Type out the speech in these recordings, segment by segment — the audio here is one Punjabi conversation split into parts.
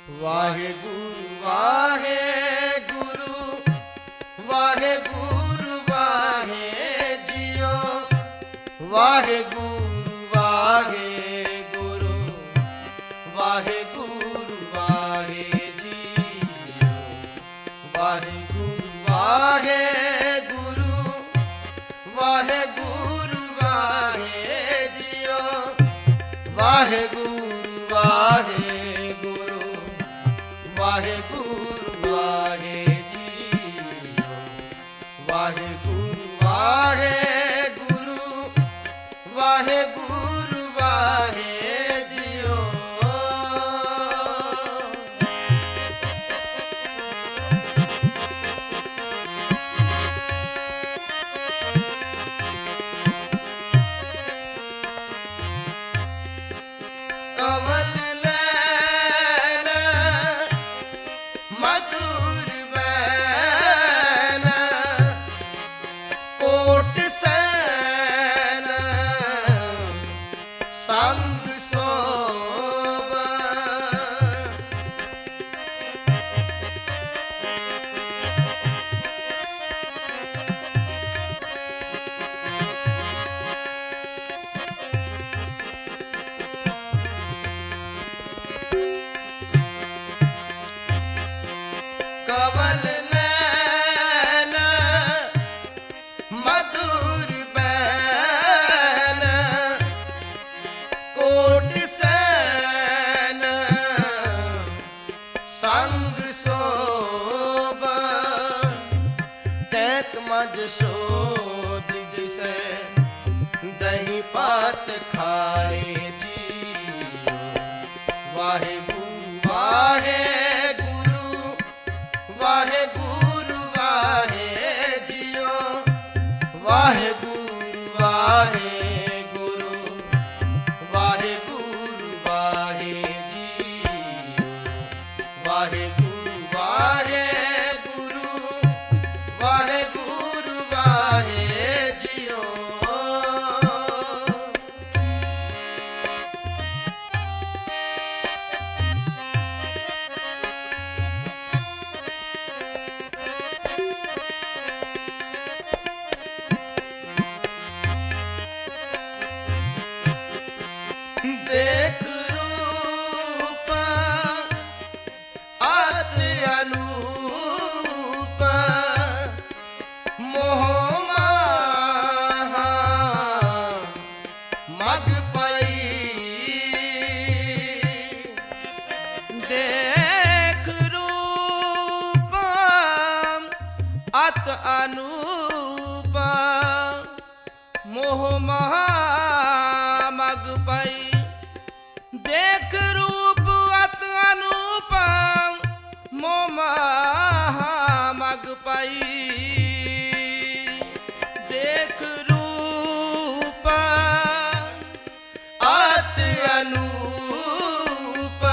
Waheguru Waheguru Waheguru ਵਾਹਿ JIO Waheguru Waheguru Waheguru ਵਾਹਿ JIO Waheguru Waheguru Waheguru ਵਾਹਿ JIO Waheguru Waheguru Waheguru ਵਾਹਿ JIO Waheguru Waheguru Waheguru ਵਾਹਿ JIO ਕਮਲ ਨੈਣ ਮਧੁਰ ਬੈਨ ਕੋਟ ਸੈਨ ਸੰਗ ਸੋਭ ਕਮਲ ਨੈਣ ਮਧੁਰ ਬੈਨ ਕੋਟ ਸੈਨ ਸੰਗ ਸੋਭ ਤੈਤ ਮਜ ਸੋਧ ਜਿਸੈ ਦਹੀਂ ਪਾਤ ਖਾਏ JIO Waheguru Waheguru Waheguru ਵਾਹਿ JIO Waheguru Waheguru Waheguru ਵਾਹਿ JIO Waheguru Waheguru Waheguru ਵਾਹਿ JIO ਦੇਖ ਰੂਪ ਆਦ ਅਨੂਪ ਮੋਹ ਮਾਹਾ ਮਗ ਪਈ ਦੇਖ ਰੂਪ ਅਤ ਅਨੂਪ ਮੋਹ ਮਹਾ ਮਗ ਪਈ ਦੇਖ ਰੂਪ ਅਤ ਅਨੂਪ ਮੋਹ ਮਹਾ ਮਗ ਪਈ ਦੇਖ ਰੂਪ ਆਤ ਅਨੂਪ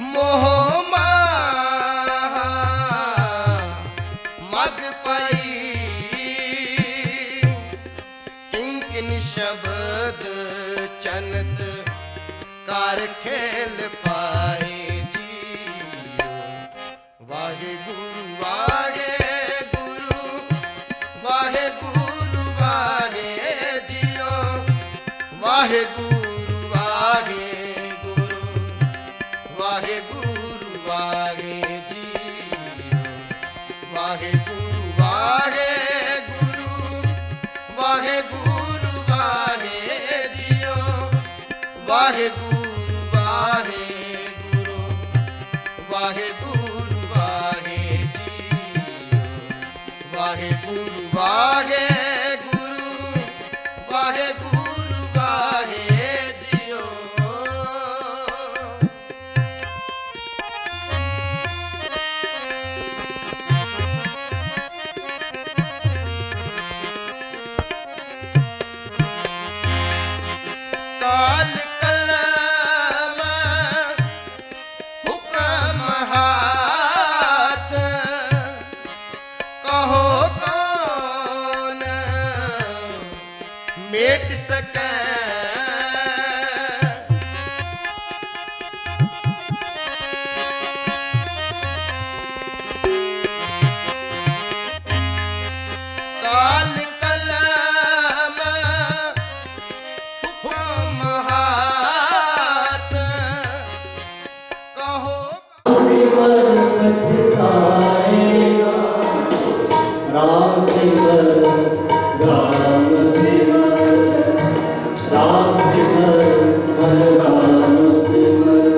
ਮੋਹ ਮਾਹਾ ਮਗ ਪਈ ਕਿੰਕਿਨ ਸ਼ਬਦ ਚਨਤ ਕਰ ਖੇਲ ਪਾਏ JIO Waheguru Waheguru Waheguru ਵਾਹਿ JIO Waheguru Waheguru Waheguru ਵਾਹਿ JIO Waheguru Waheguru Waheguru ਵਾਹਿ JIO Waheguru Waheguru Waheguru ਵਾਹਿ JIO Waheguru Waheguru Waheguru ਵਾਹਿ JIO ਕਾਲ ਕਲੰਦਰ सिमर पछताएगा, राम सिमर, राम सिमर, राम सिमर, मन राम सिमर।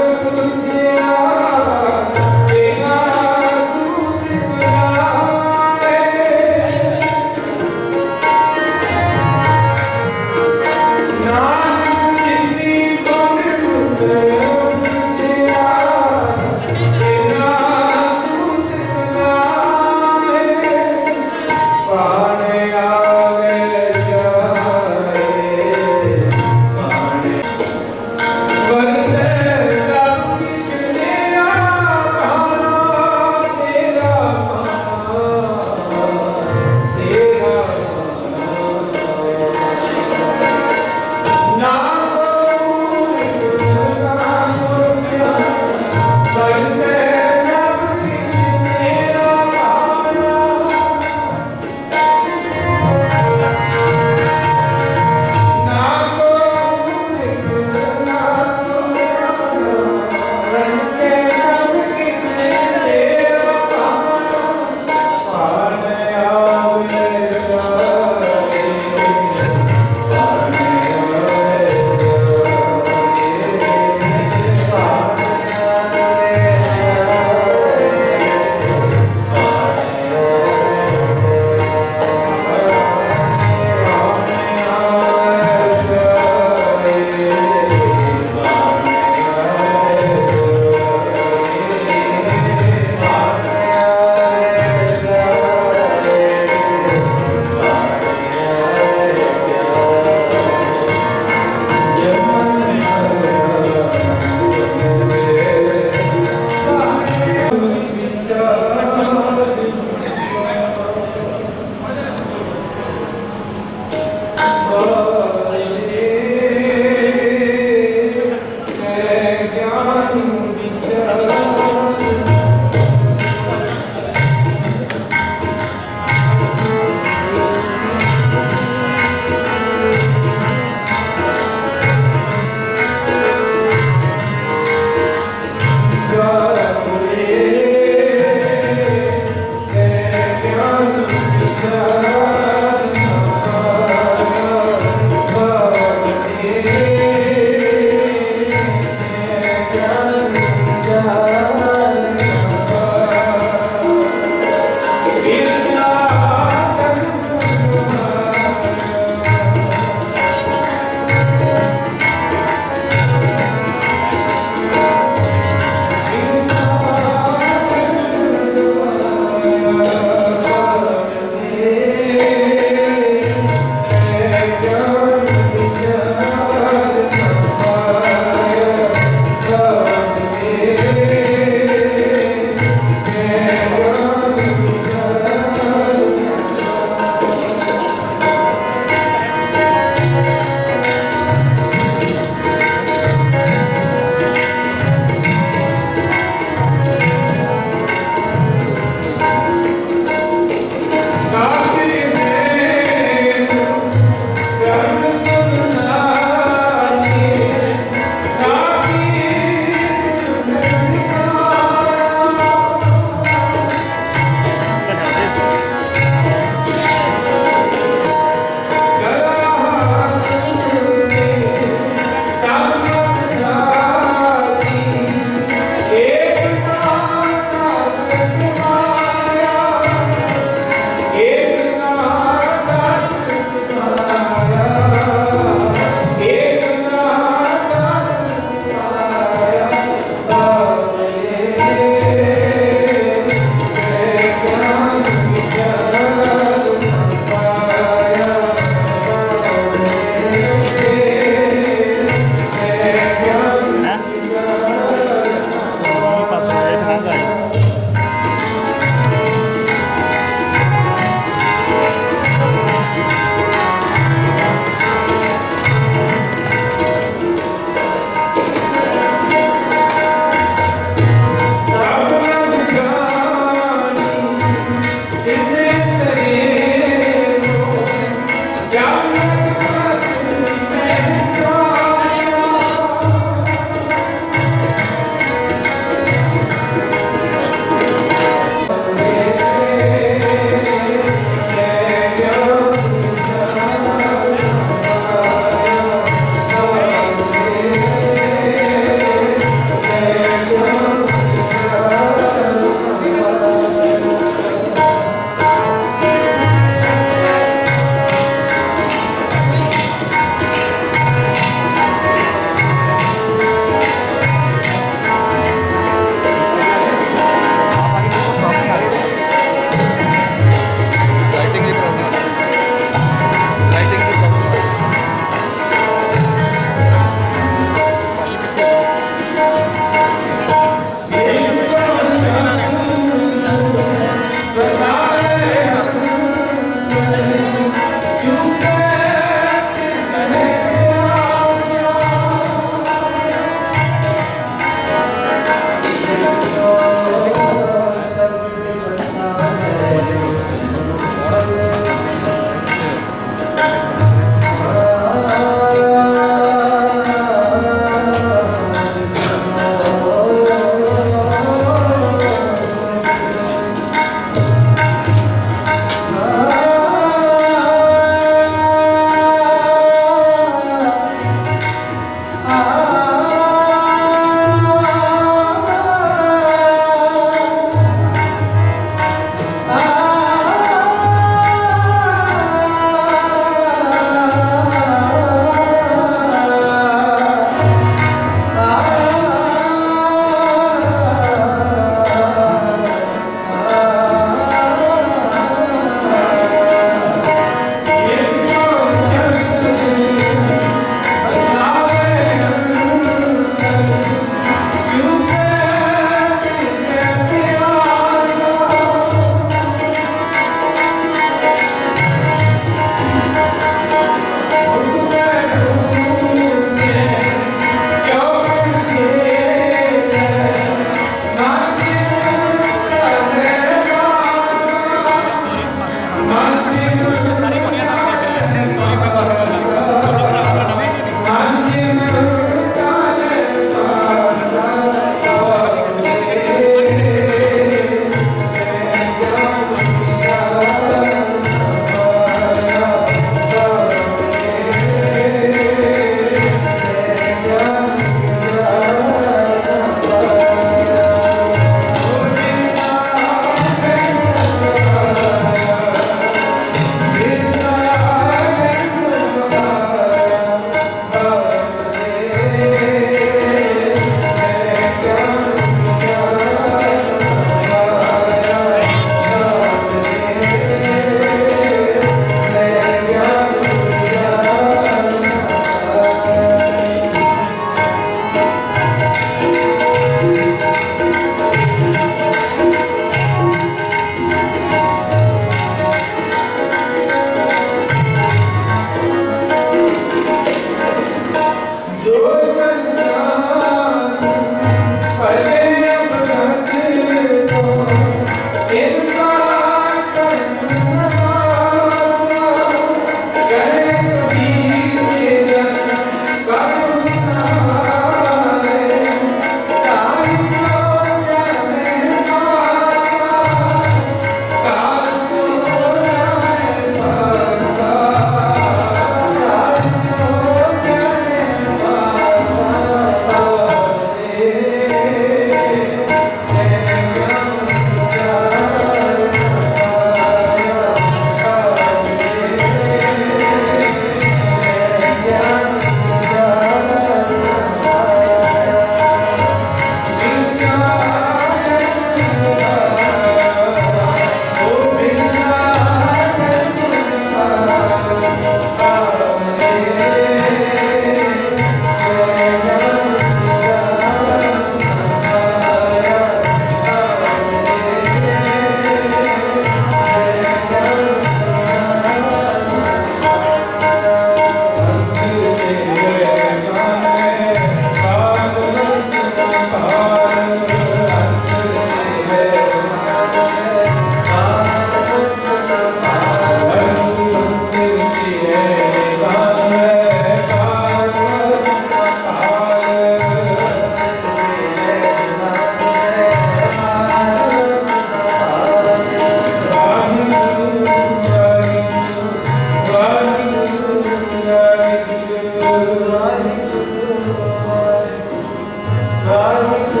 Hare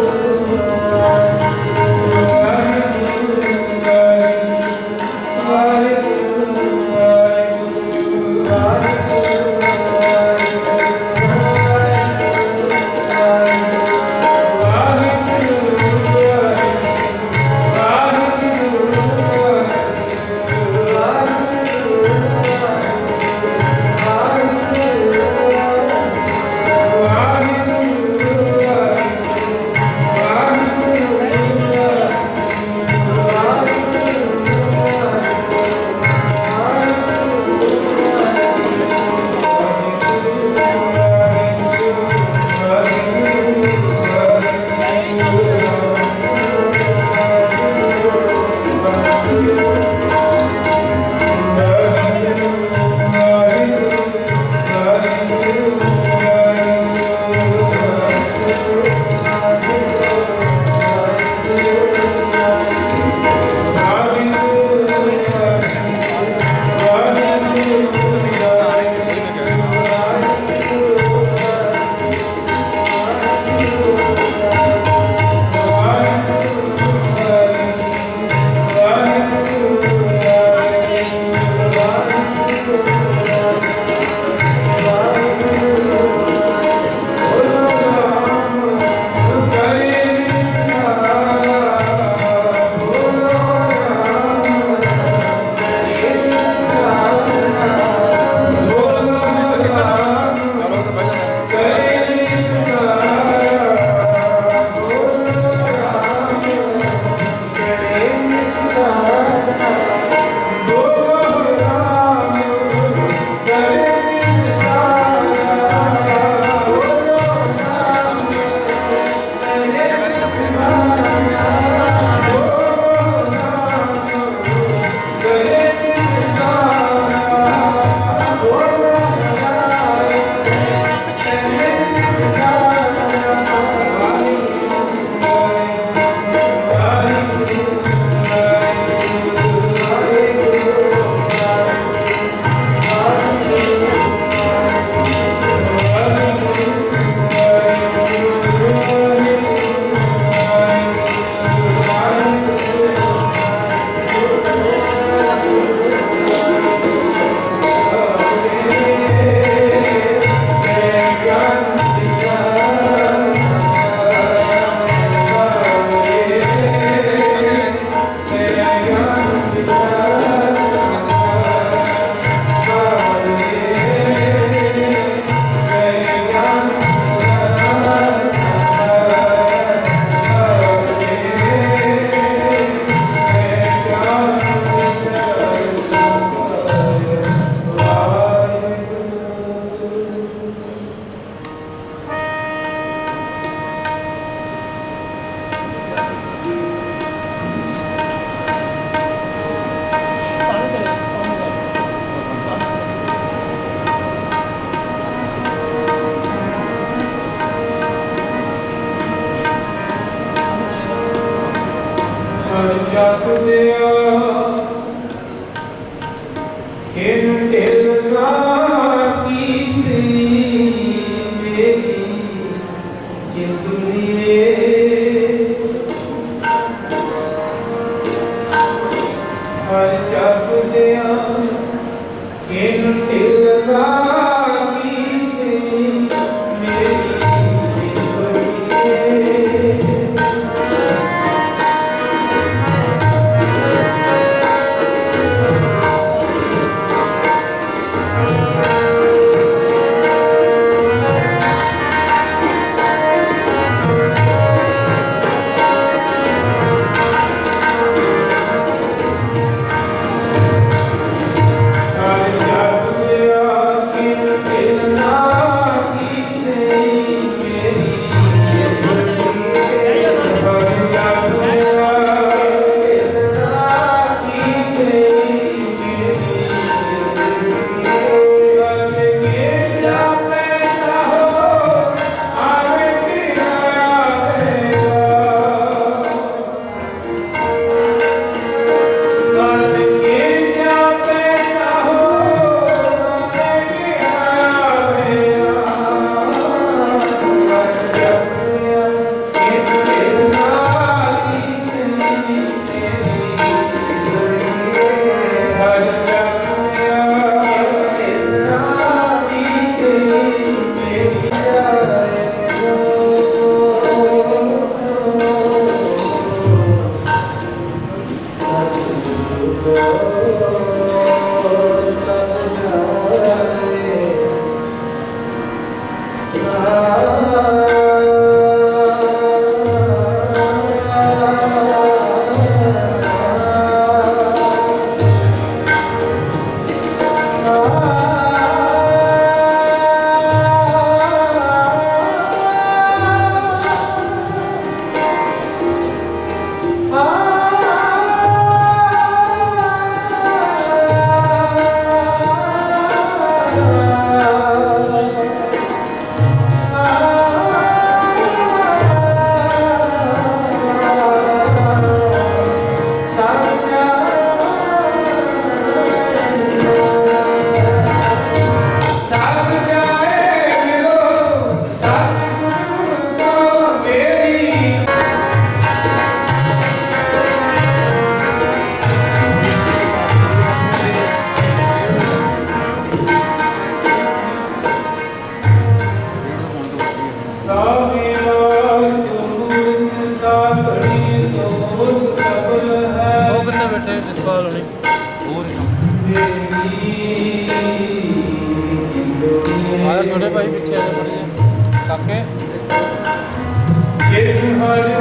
Thank you.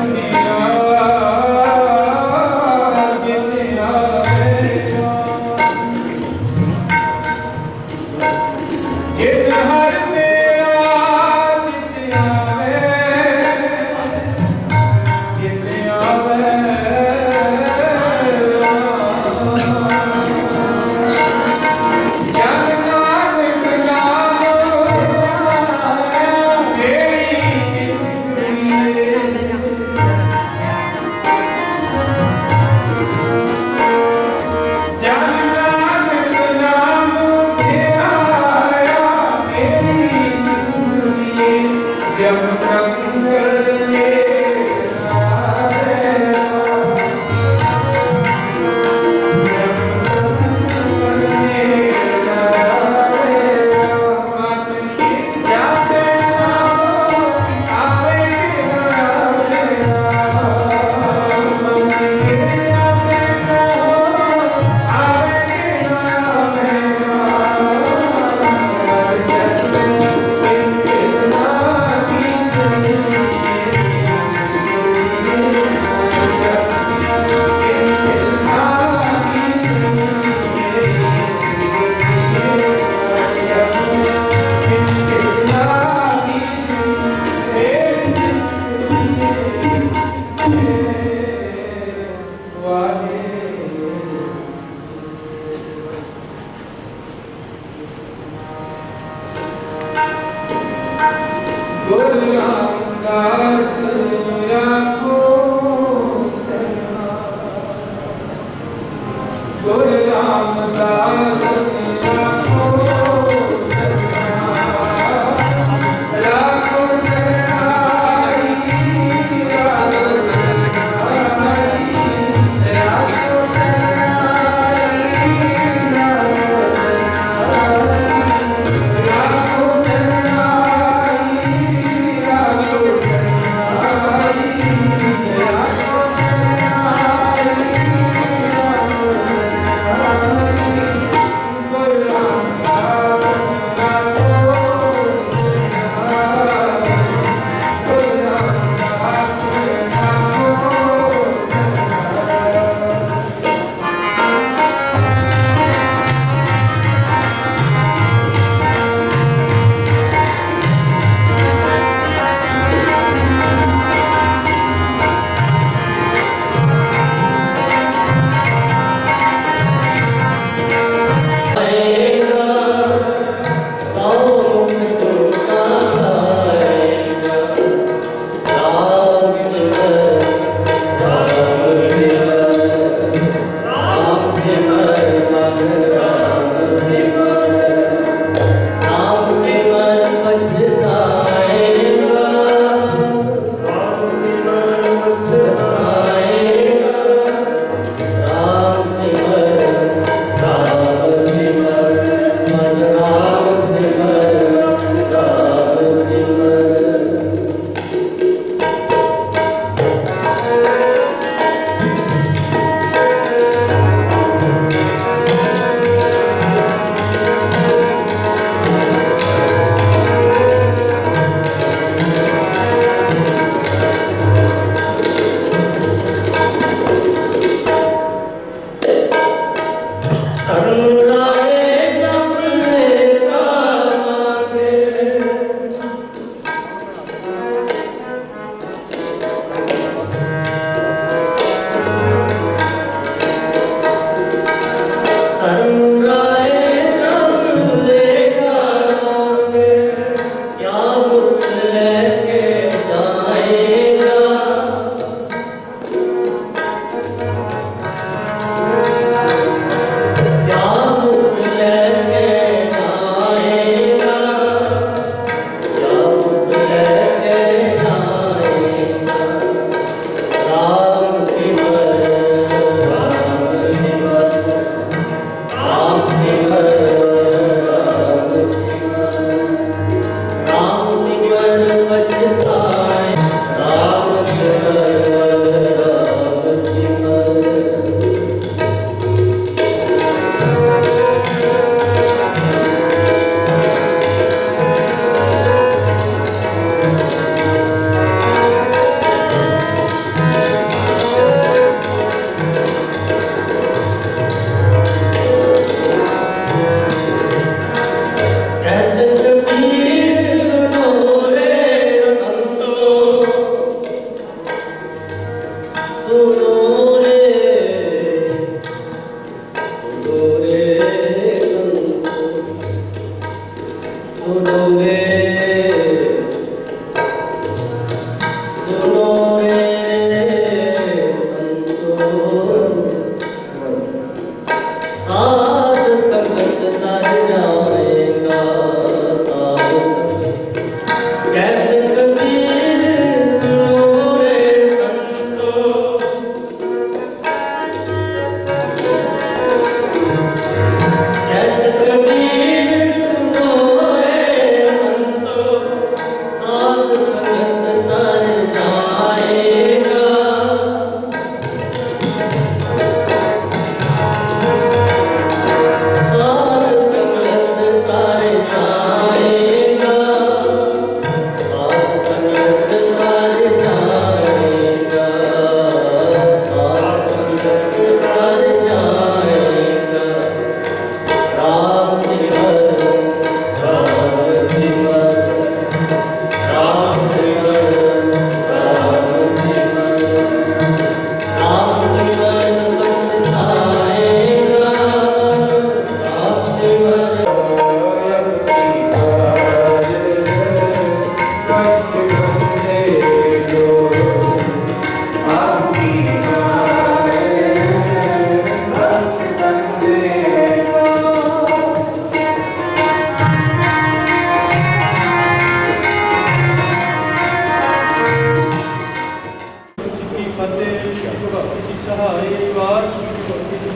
परिवार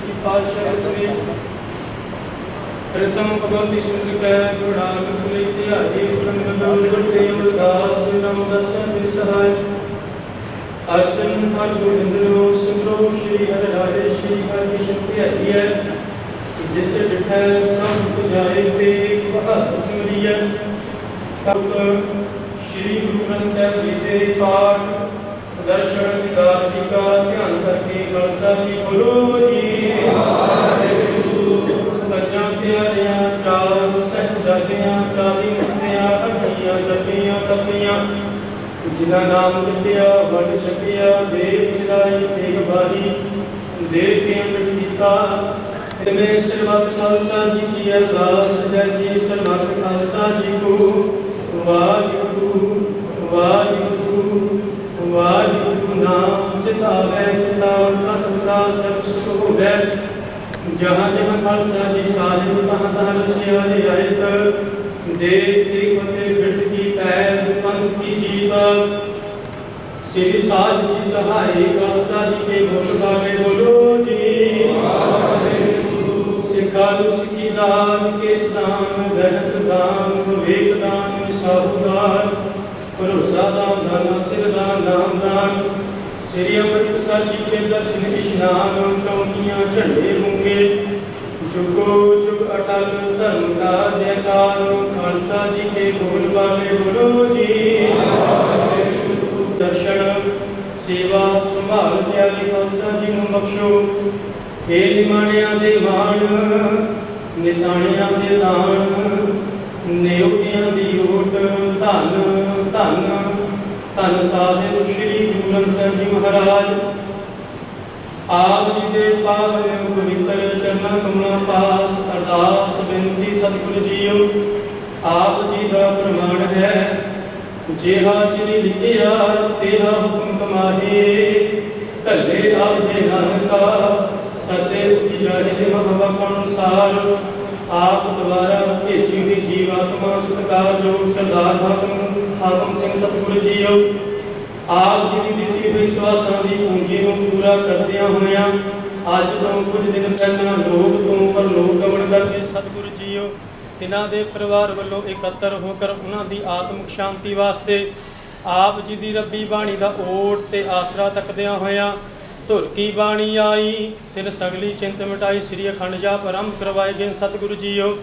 की पातशाह श्री प्रथम भगवती सुंदर कह गुणान कुले तिहारी ब्रह्मदोल गुटे उदास नम दसन सहाय अर्जन हर गोविंदो सुंदरो श्री हर राधे श्री हरि शक्ति हरि है जिस डिठै सब सुजाए ते वह सुमरिय तब श्री गुरु ग्रंथ साहिब जी के पाठ दर्शन दीदार जी का ध्यान करके खालसा जी बोलो जी ਪੰਜਾਂ ਪਿਆਰਿਆਂ ਚਾਰ ਸਾਹਿਬਜ਼ਾਦਿਆਂ 40 ਮੁਕਤਿਆਂ ਅੱਠੀਆਂ ਜਪੀਆਂ ਤਪੀਆਂ ਜਿਨ੍ਹਾਂ ਨਾਮ ਜਪਿਆ ਵੰਡ ਛਕਿਆ ਦੇਵ ਚਲਾਈ ਤੇਗ ਬਾਰੀ ਦੇਵ ਕੇ ਅੰਮ੍ਰਿਤ ਕੀਤਾ ਜਿਵੇਂ ਸਰਬੱਤ ਖਾਲਸਾ ਜੀ ਕੀ ਅਰਦਾਸ ਹੈ ਜੀ ਸਰਬੱਤ ਖਾਲਸਾ ਜੀ ਕੋ ਵਾਹਿਗੁਰੂ ਵਾਹਿਗੁਰੂ ਵਾਹਿਗੁਰੂ ਨਾਮ ਚਿਤਾਵੈ ਚਿਤਾਵਨ ਸਦਾ ਸਰਬ ਸੁਖ ਹੋਵੈ जहाँ जहाँ खालसा जी साजिद तहाँ तहाँ रचिया रियायत देव एक बंदे बिरध की पैर पंथ की जीत श्री साज जी सहाय खालसा जी के बोल बागे बोलो जी सिखालु सिखीदार केस दान गहत दान विवेक दान साधुदार भरोसा दान दाना सिर दान नाम दान श्री अमृतसर जी के दर्शन स्नान चौकियाँ झंडे होंगे जुगो जुग अटल धर्म का जयकार खालसा जी के बोल बाले बोलो जी दर्शन सेवा संभाल त्यागी खालसा जी ਨੂੰ ਬਖਸ਼ੋ हे ਨਿਮਾਣਿਆਂ ਦੇ ਮਾਣ ਨਿਤਾਣਿਆਂ ਦੇ ਦਾਨ ਨਿਉਤਿਆਂ ਦੀ ਓਟ ਧੰਨ ਧੰਨ ਧੰਨ ਸਾਹਿਬ श्री गुरु ग्रंथ साहिब जी महाराज आप जी के पावन पवित्र चरणों कमलों पास अरदास बेनती सतगुरु जीओ आप जी का प्रमाण है जेहा जिनी लिखिया तेहा हुक्म कमाहे कले आप दे नानका सत्य उठी जाहि महावाक्य अनुसार आप द्वारा भेजी हुई जीवात्मा सत्कार जो सरदार हाकम सिंह सतगुरु जीओ आप जी की ਦਿੱਤੀ ਹੋਈ ਸਵਾਸਾਂ ਦੀ ਪੂੰਜੀ ਨੂੰ ਪੂਰਾ ਕਰਦਿਆਂ ਹੋਇਆਂ ਅੱਜ ਤੋਂ ਕੁਝ ਦਿਨ ਪਹਿਲਾਂ ਲੋਕ ਤੋਂ ਪਰਲੋਕ ਗਮਨ ਕਰਕੇ ਸਤਿਗੁਰੂ ਜੀਓ ਤਿਨਾਂ ਦੇ ਪਰਿਵਾਰ ਵੱਲੋਂ ਇਕੱਤਰ ਹੋ ਕਰ ਉਹਨਾਂ ਦੀ ਆਤਮਿਕ ਸ਼ਾਂਤੀ ਵਾਸਤੇ ਆਪ ਜੀ ਦੀ ਰੱਬੀ ਬਾਣੀ ਦਾ ਓਟ ਤੇ ਆਸਰਾ ਤੱਕਦਿਆਂ ਹੋਇਆਂ ਧੁਰ ਕੀ ਬਾਣੀ ਆਈ ਤਿਨ ਸਗਲੀ ਚਿੰਤ ਮਿਟਾਈ ਸ੍ਰੀ ਅਖੰਡ ਜਾਪ ਆਰੰਭ ਕਰਵਾਏ ਗਏ ਸਤਿਗੁਰੂ ਜੀਓ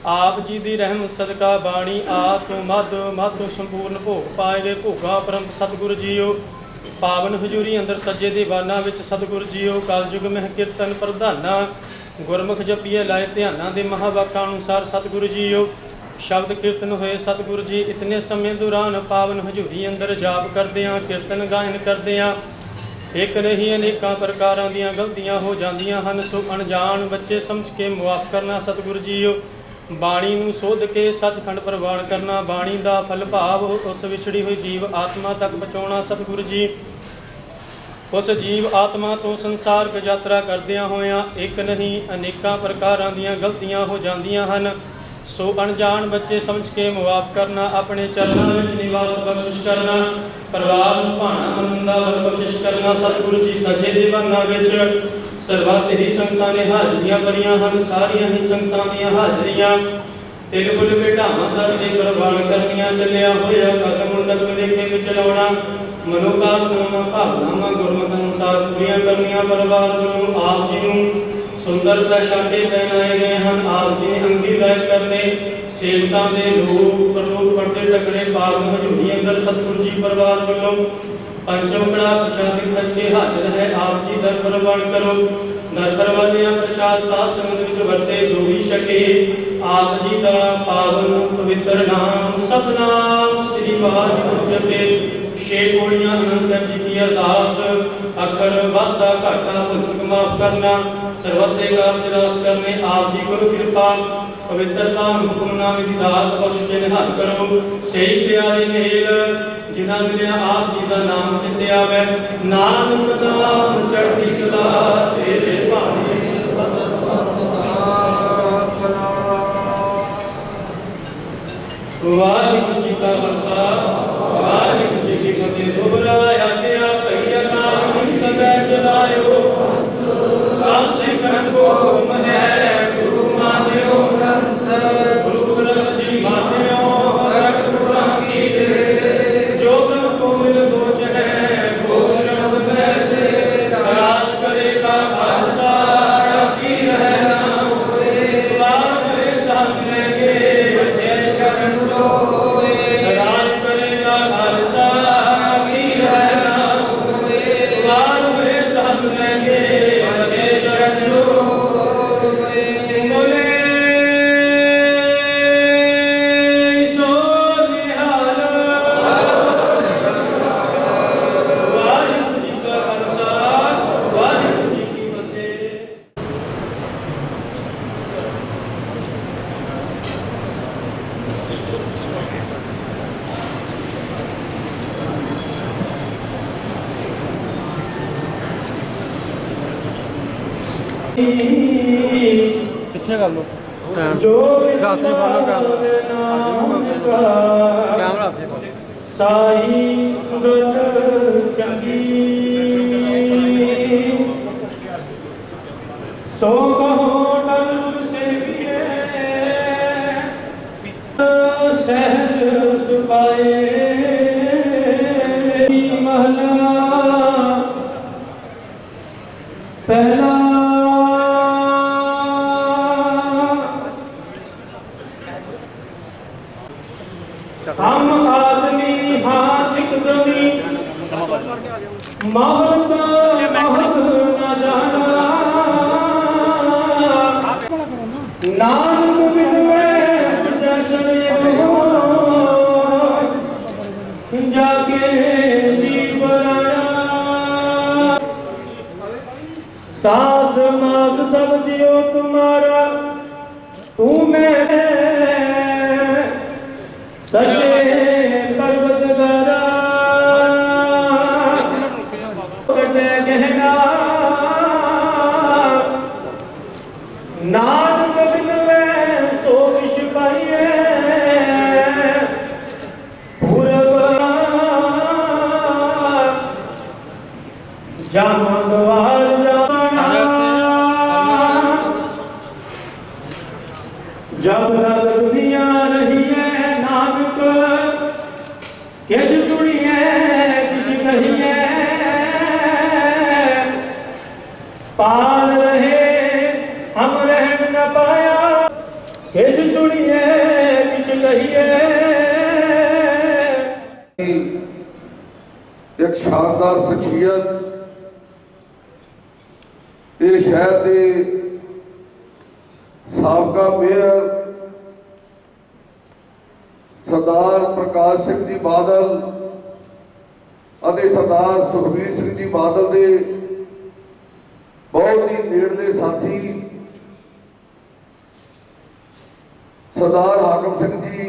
आप जी की रहमत सदका बाणी आत्म मध संपूर्ण भोग पाए गए भोगा परंत सतगुरु जीओ पावन हजूरी अंदर सज्जे दीवाना विच सतगुरु जीओ कलयुग मह कीर्तन प्रधाना गुरमुख जपीए लाए ध्याना दे महावाक्या अनुसार सतगुरु जीओ शब्द कीर्तन होए सतगुरु जी इतने समय दौरान पावन हजूरी अंदर जाप करदे कीर्तन गायन करदे एक नहीं अनेकों प्रकारों दी गलतियां हो जांदियां हन सो अनजान बच्चे समझ के मुआफ करना सतगुरु जीओ बाणी ਨੂੰ ਸੋਧ ਕੇ ਸੱਚਖੰਡ ਪ੍ਰਵਾਨ ਕਰਨਾ ਬਾਣੀ ਦਾ ਫਲ ਭਾਵ ਉਸ ਵਿਛੜੀ ਹੋਈ ਜੀਵ ਆਤਮਾ ਤੱਕ ਪਹੁੰਚਾਉਣਾ ਸਤਿਗੁਰੂ ਜੀ ਉਸ ਜੀਵ ਆਤਮਾ ਤੋਂ ਸੰਸਾਰਕ ਯਾਤਰਾ ਕਰਦਿਆਂ ਹੋਇਆਂ ਇੱਕ ਨਹੀਂ ਅਨੇਕਾਂ ਪ੍ਰਕਾਰਾਂ ਦੀਆਂ ਗਲਤੀਆਂ ਹੋ ਜਾਂਦੀਆਂ ਹਨ ਸੋ ਅਣਜਾਣ ਬੱਚੇ ਸਮਝ ਕੇ ਮੁਆਫ ਕਰਨਾ ਆਪਣੇ ਚਰਨਾਂ ਵਿੱਚ ਨਿਵਾਸ ਬਖਸ਼ਿਸ਼ ਕਰਨਾ ਪਰਿਵਾਰ ਨੂੰ ਭਾਣਾ ਮੰਨਣ ਦਾ ਬਲ ਬਖਸ਼ਿਸ਼ ਕਰਨਾ ਸਤਿਗੁਰੂ ਜੀ ਸੱਜੇ ਦੀਵਾਨਾਂ ਵਿੱਚ ਸਰਬੱਤ ਹੀ ਸੰਗਤਾਂ ਨੇ ਹਾਜ਼ਰੀਆਂ ਭਰੀਆਂ ਹਨ ਸਾਰੀਆਂ ਹੀ ਸੰਗਤਾਂ ਦੀਆਂ ਹਾਜ਼ਰੀਆਂ ਤਿਲ ਬੁਲ ਬਿਠਾਵਾਂ ਦਰ ਦੇ ਪ੍ਰਵਾਨ ਕਰਨੀਆਂ ਚੱਲਿਆ ਹੋਇਆ ਕਦਮ ਮੁੰਡਕ ਲੇਖੇ ਵਿੱਚ ਲਾਉਣਾ ਮਨੋਕਾਮਨਾ ਭਾਵਨਾਵਾਂ ਗੁਰਮਤਿ ਅਨੁਸਾਰ ਪੂਰੀਆਂ ਕਰਨੀਆਂ ਪਰਿਵਾਰ ਵੱਲੋਂ ਆਪ ਜੀ ਨੂੰ ਸੁੰਦਰਤਾ ਸ਼ਾਟੇ ਪਹਿਨਾਏ ਗਏ ਹਨ ਆਪ ਜੀ ਨੇ ਅੰਗੀ ਲਾਇਕ ਕਰਨੇ ਸੇਵਕਾਂ ਦੇ ਲੋਕ ਪ੍ਰਲੋਕ ਪੜਦੇ ਟਕੜੇ ਪਾਵਨ ਹਜ਼ੂਰੀ ਅੰਦਰ ਸਤਿਗੁਰੂ ਜੀ ਪਰਿਵਾਰ ਵੱਲੋਂ पंचम कड़ा प्रसाद सज के हाजिर है आप जी दर प्रवान करो दर परवानिया प्रसाद साथ संगत विच वरते जो भी सके आप जी का पावन पवित्र नाम सतनाम श्री वाहिगुरू जपे छे पौड़ियां आनंद साहब जी की अरदास अखर वाधा घाटा भुल माफ करना सर्वत्र कार रास करने आप जी गुरु कृपा पवित्रता हुक्मनामे दी दात बख्श के निहाल करो सही प्यारे मेल जिन्हां मिलिया आप जी का नाम चिते आवे नानक नाम चढ़ती कला तेरे भाने वाहिगुरू जी का खालसा वाहिगुरू जी की फतेह दोहराया ते आ भैया नाम निकल चलायो ਪਿੱਛੇ ਕਰ ਲਓ ਜੋ ਹੱਥ ਨਹੀਂ ਫੜ ਲਓ ਕੈਮਰਾ ਹੱਥ ਫੜ ਸਾਈ ਤੁਰਤ ਚੰਗੀ ਸੋ ਕਹੋ ਡਲ ਸੇਵੀਏ ਸਹਿਜ ਸੁਪਾਏ ਮਹਲਾ ਪਹਿਲਾ हम आदमी हाथ एकदमी महत महत न जाना नानक बिनवे जाके जीव बनाया सास मास सब जियो तुम्हारा तू मैं सजे पर्वत गारा गहना नानक बिनवे सो विष पाइए पूरब जामदवार जाना जब तक दुनिया रही है नानक किछ सुनिए किछ कहिए पाल रहे हम रहन न पाया किछ सुनिए किछ कहिए एक शानदार शख्सियत ये शहर के साबका मेयर सरदार प्रकाश सिंह जी बादल ਅਤੇ सरदार सुखबीर सिंह जी बादल के बहुत ही नेड़ले साथी सरदार हाकम सिंह जी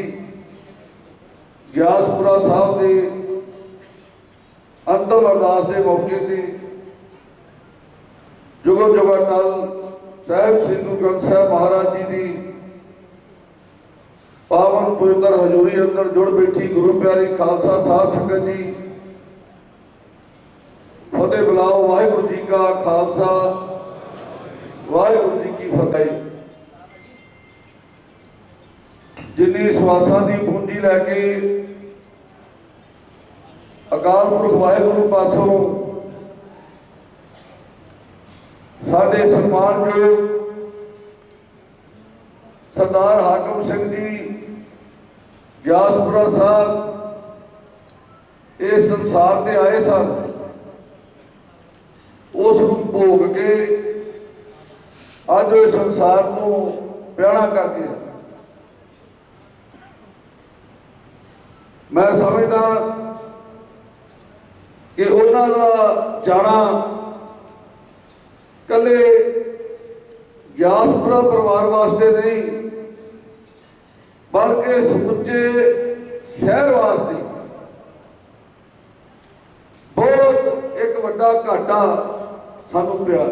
ਗਿਆਸਪੁਰਾ साहब के अंतिम अरदास के मौके पर जुगो जुगा टल साहिब श्री गुरु ग्रंथ साहिब महाराज जी की पावन पवित्र हजूरी अंदर जुड़ बैठी गुरु प्यारी खालसा साध संगत जी फतेह बुलाओ वाहिगुरु जी का खालसा वाहिगुरु जी की फतेह। जिन्नी सवासा की पूंजी लैके अकाल पुरख वाहिगुरु पासों साडे सन्मानयोग सरदार हाकम सिंह जी ਗਿਆਸਪੁਰਾ साहब इस संसार से आए सन उस भोग के अज इस संसार को प्यारा कर गया। मैं समझदा कि उन्हां दा जाना कले ਗਿਆਸਪੁਰਾ परिवार वास्ते नहीं बल्कि समुचे शहर वास्ते बहुत एक वड्डा घाटा सानू पिया,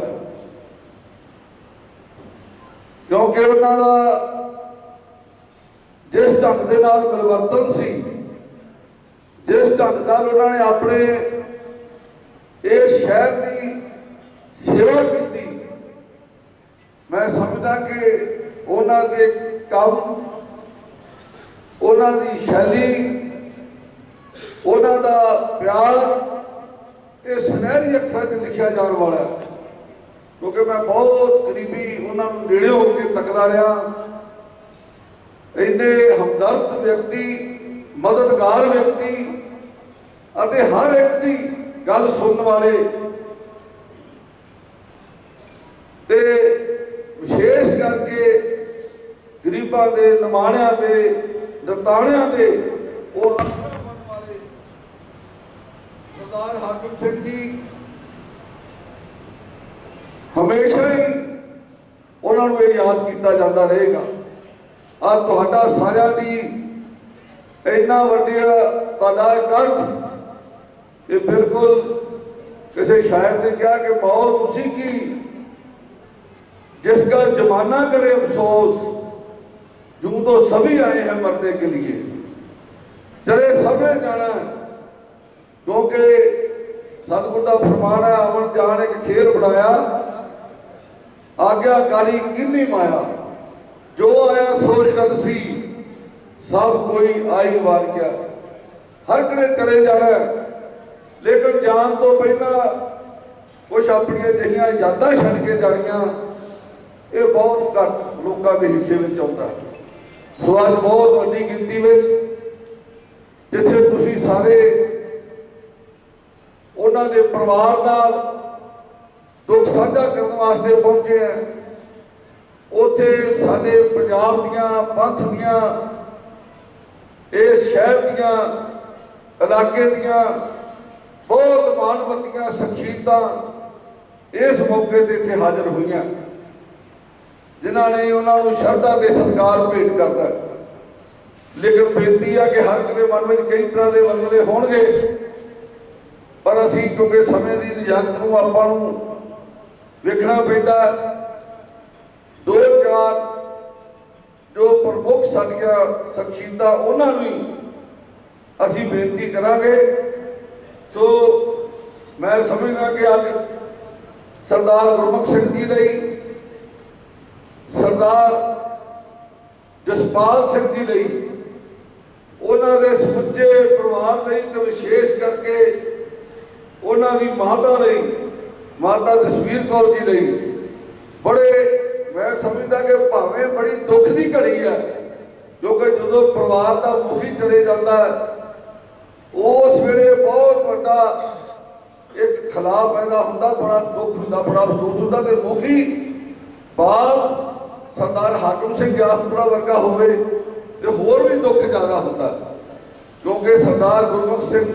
क्योंकि उन्होंने जिस ढंग के नाल परिवर्तन सी, जिस ढंग नाल उन्होंने अपने इस शहर की सेवा की, मैं समझदा कि उन्होंने काम उन्होंने शैली उन्हों का प्यार ये सुनहरी अखर च लिखा जाने वाला है, क्योंकि मैं बहुत करीबी उन्होंने नेड़े होकर तकदा रहा। इन्ने हमदर्द व्यक्ति, मददगार व्यक्ति अते हर एक की गल सुनने वाले ते विशेष करके गरीबों के निमाणिया के दताणिया के वो वाले सरदार हाकम सिंह जी हमेशा ही उन्होंने याद किया जाता रहेगा। आज तुहाडा सारिਆਂ ਦੀ इन्ना वड्डिया तुहाडा इकट्ठ ये बिल्कुल किसी शायर ने कहा कि मौत उसी की जिसका जमाना करे अफसोस, यूं तो सभी आए हैं मरने के लिए, चले सबने जाना, क्योंकि सतगुरु का फरमान है, अमन जान एक खेल बनाया, आज्ञाकारी किन्नी माया, जो आया सोच चलसी, सब कोई आई वार गया। हर कने चले जाना, लेकिन जान तो पहला कुछ अपनी जिहियां यादां छड़ के जानियां, ये बहुत घट लोगों के हिस्से में आता। सो अज बहुत वड्डी गिनती में जिथे तुसीं सारे उन्हां दे परिवार नाल दुख साझा करने वास्ते पहुंचे हैं, उत्थे साडे पंजाब दियां पंथ दियां इस शहर दियां इलाके दियां बहुत मानवतियां शख्सियतां इस मौके ते इत्थे हाज़र हुईयां, जिन्हां ने उन्होंने श्रद्धा के सत्कार भेंट करता। लेकिन बेनती है कि हर किसी मन में कई तरह के वलवले होणगे, पर असी क्योंकि समय की नियंत नूं आपां नूं वेखना पैंदा। दो चार जो प्रमुख साडियां शख्सियतां उन्होंने ही असी बेनती करांगे। सो मैं समझदा कि अज सरदार गुरमुख सिंह जी लई, सरदार जसपाल सिंह जी लई, उन्होंने समुचे परिवार लई ते विशेष करके उन्होंने माता लई, माता जसवीर कौर जी लई बड़े मैं समझदा कि भावें बड़ी दुख की घड़ी है, क्योंकि जो परिवार का मुखी चले जाता है उस वेले बहुत बड़ा एक खिलाफ पैदा होंदा, बड़ा दुख होंदा, बड़ा अफसोस होंदा कि मुखी बाप सरदार हाकम सिंह ग्यासपुरा वर्गा होवे ते होर भी दुख ज़्यादा होंदा, क्योंकि सरदार गुरमुख सिंह,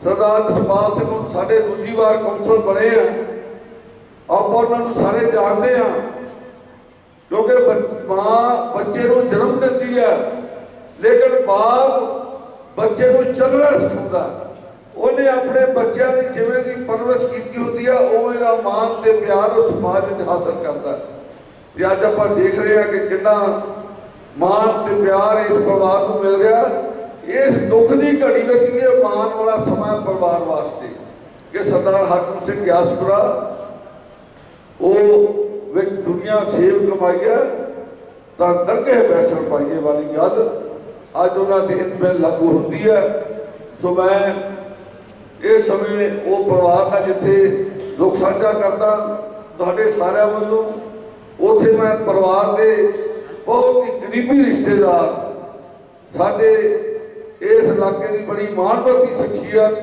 सरदार जसपाल सिंह हुण साडे दूजी बार कौंसल बने हैं, आपां उन्होंने सारे जानते हैं, क्योंकि माँ बच्चे को जन्म देती है, लेकिन बाप बच्चे को चलना सिखाता। उन्हें अपने बच्चों की जिवें की परवरिश की होती है, उवें दा मान ते प्यार उस समाज में हासिल करता है। अज आप देख रहे हैं कि कितना मान ते प्यार इस परिवार को मिल गया। इस दुख की घड़ी में ये मान वाला समा परिवार वास्ते कि सरदार हाकम सिंह ग्यासपुरा वो दुनिया सेव कमाई है, तो दरगाह बैसन पाइए वाली गल अज उन्होंने इन में लागू होती है। सो मैं इस समय वो परिवार का जिथे दुख साझा करता तुहाडे सारिਆਂ ਵੱਲੋਂ, उथे मैं परिवार के बहुत ही करीबी रिश्तेदार, साडे इस इलाके की बड़ी मानवती शख्सियत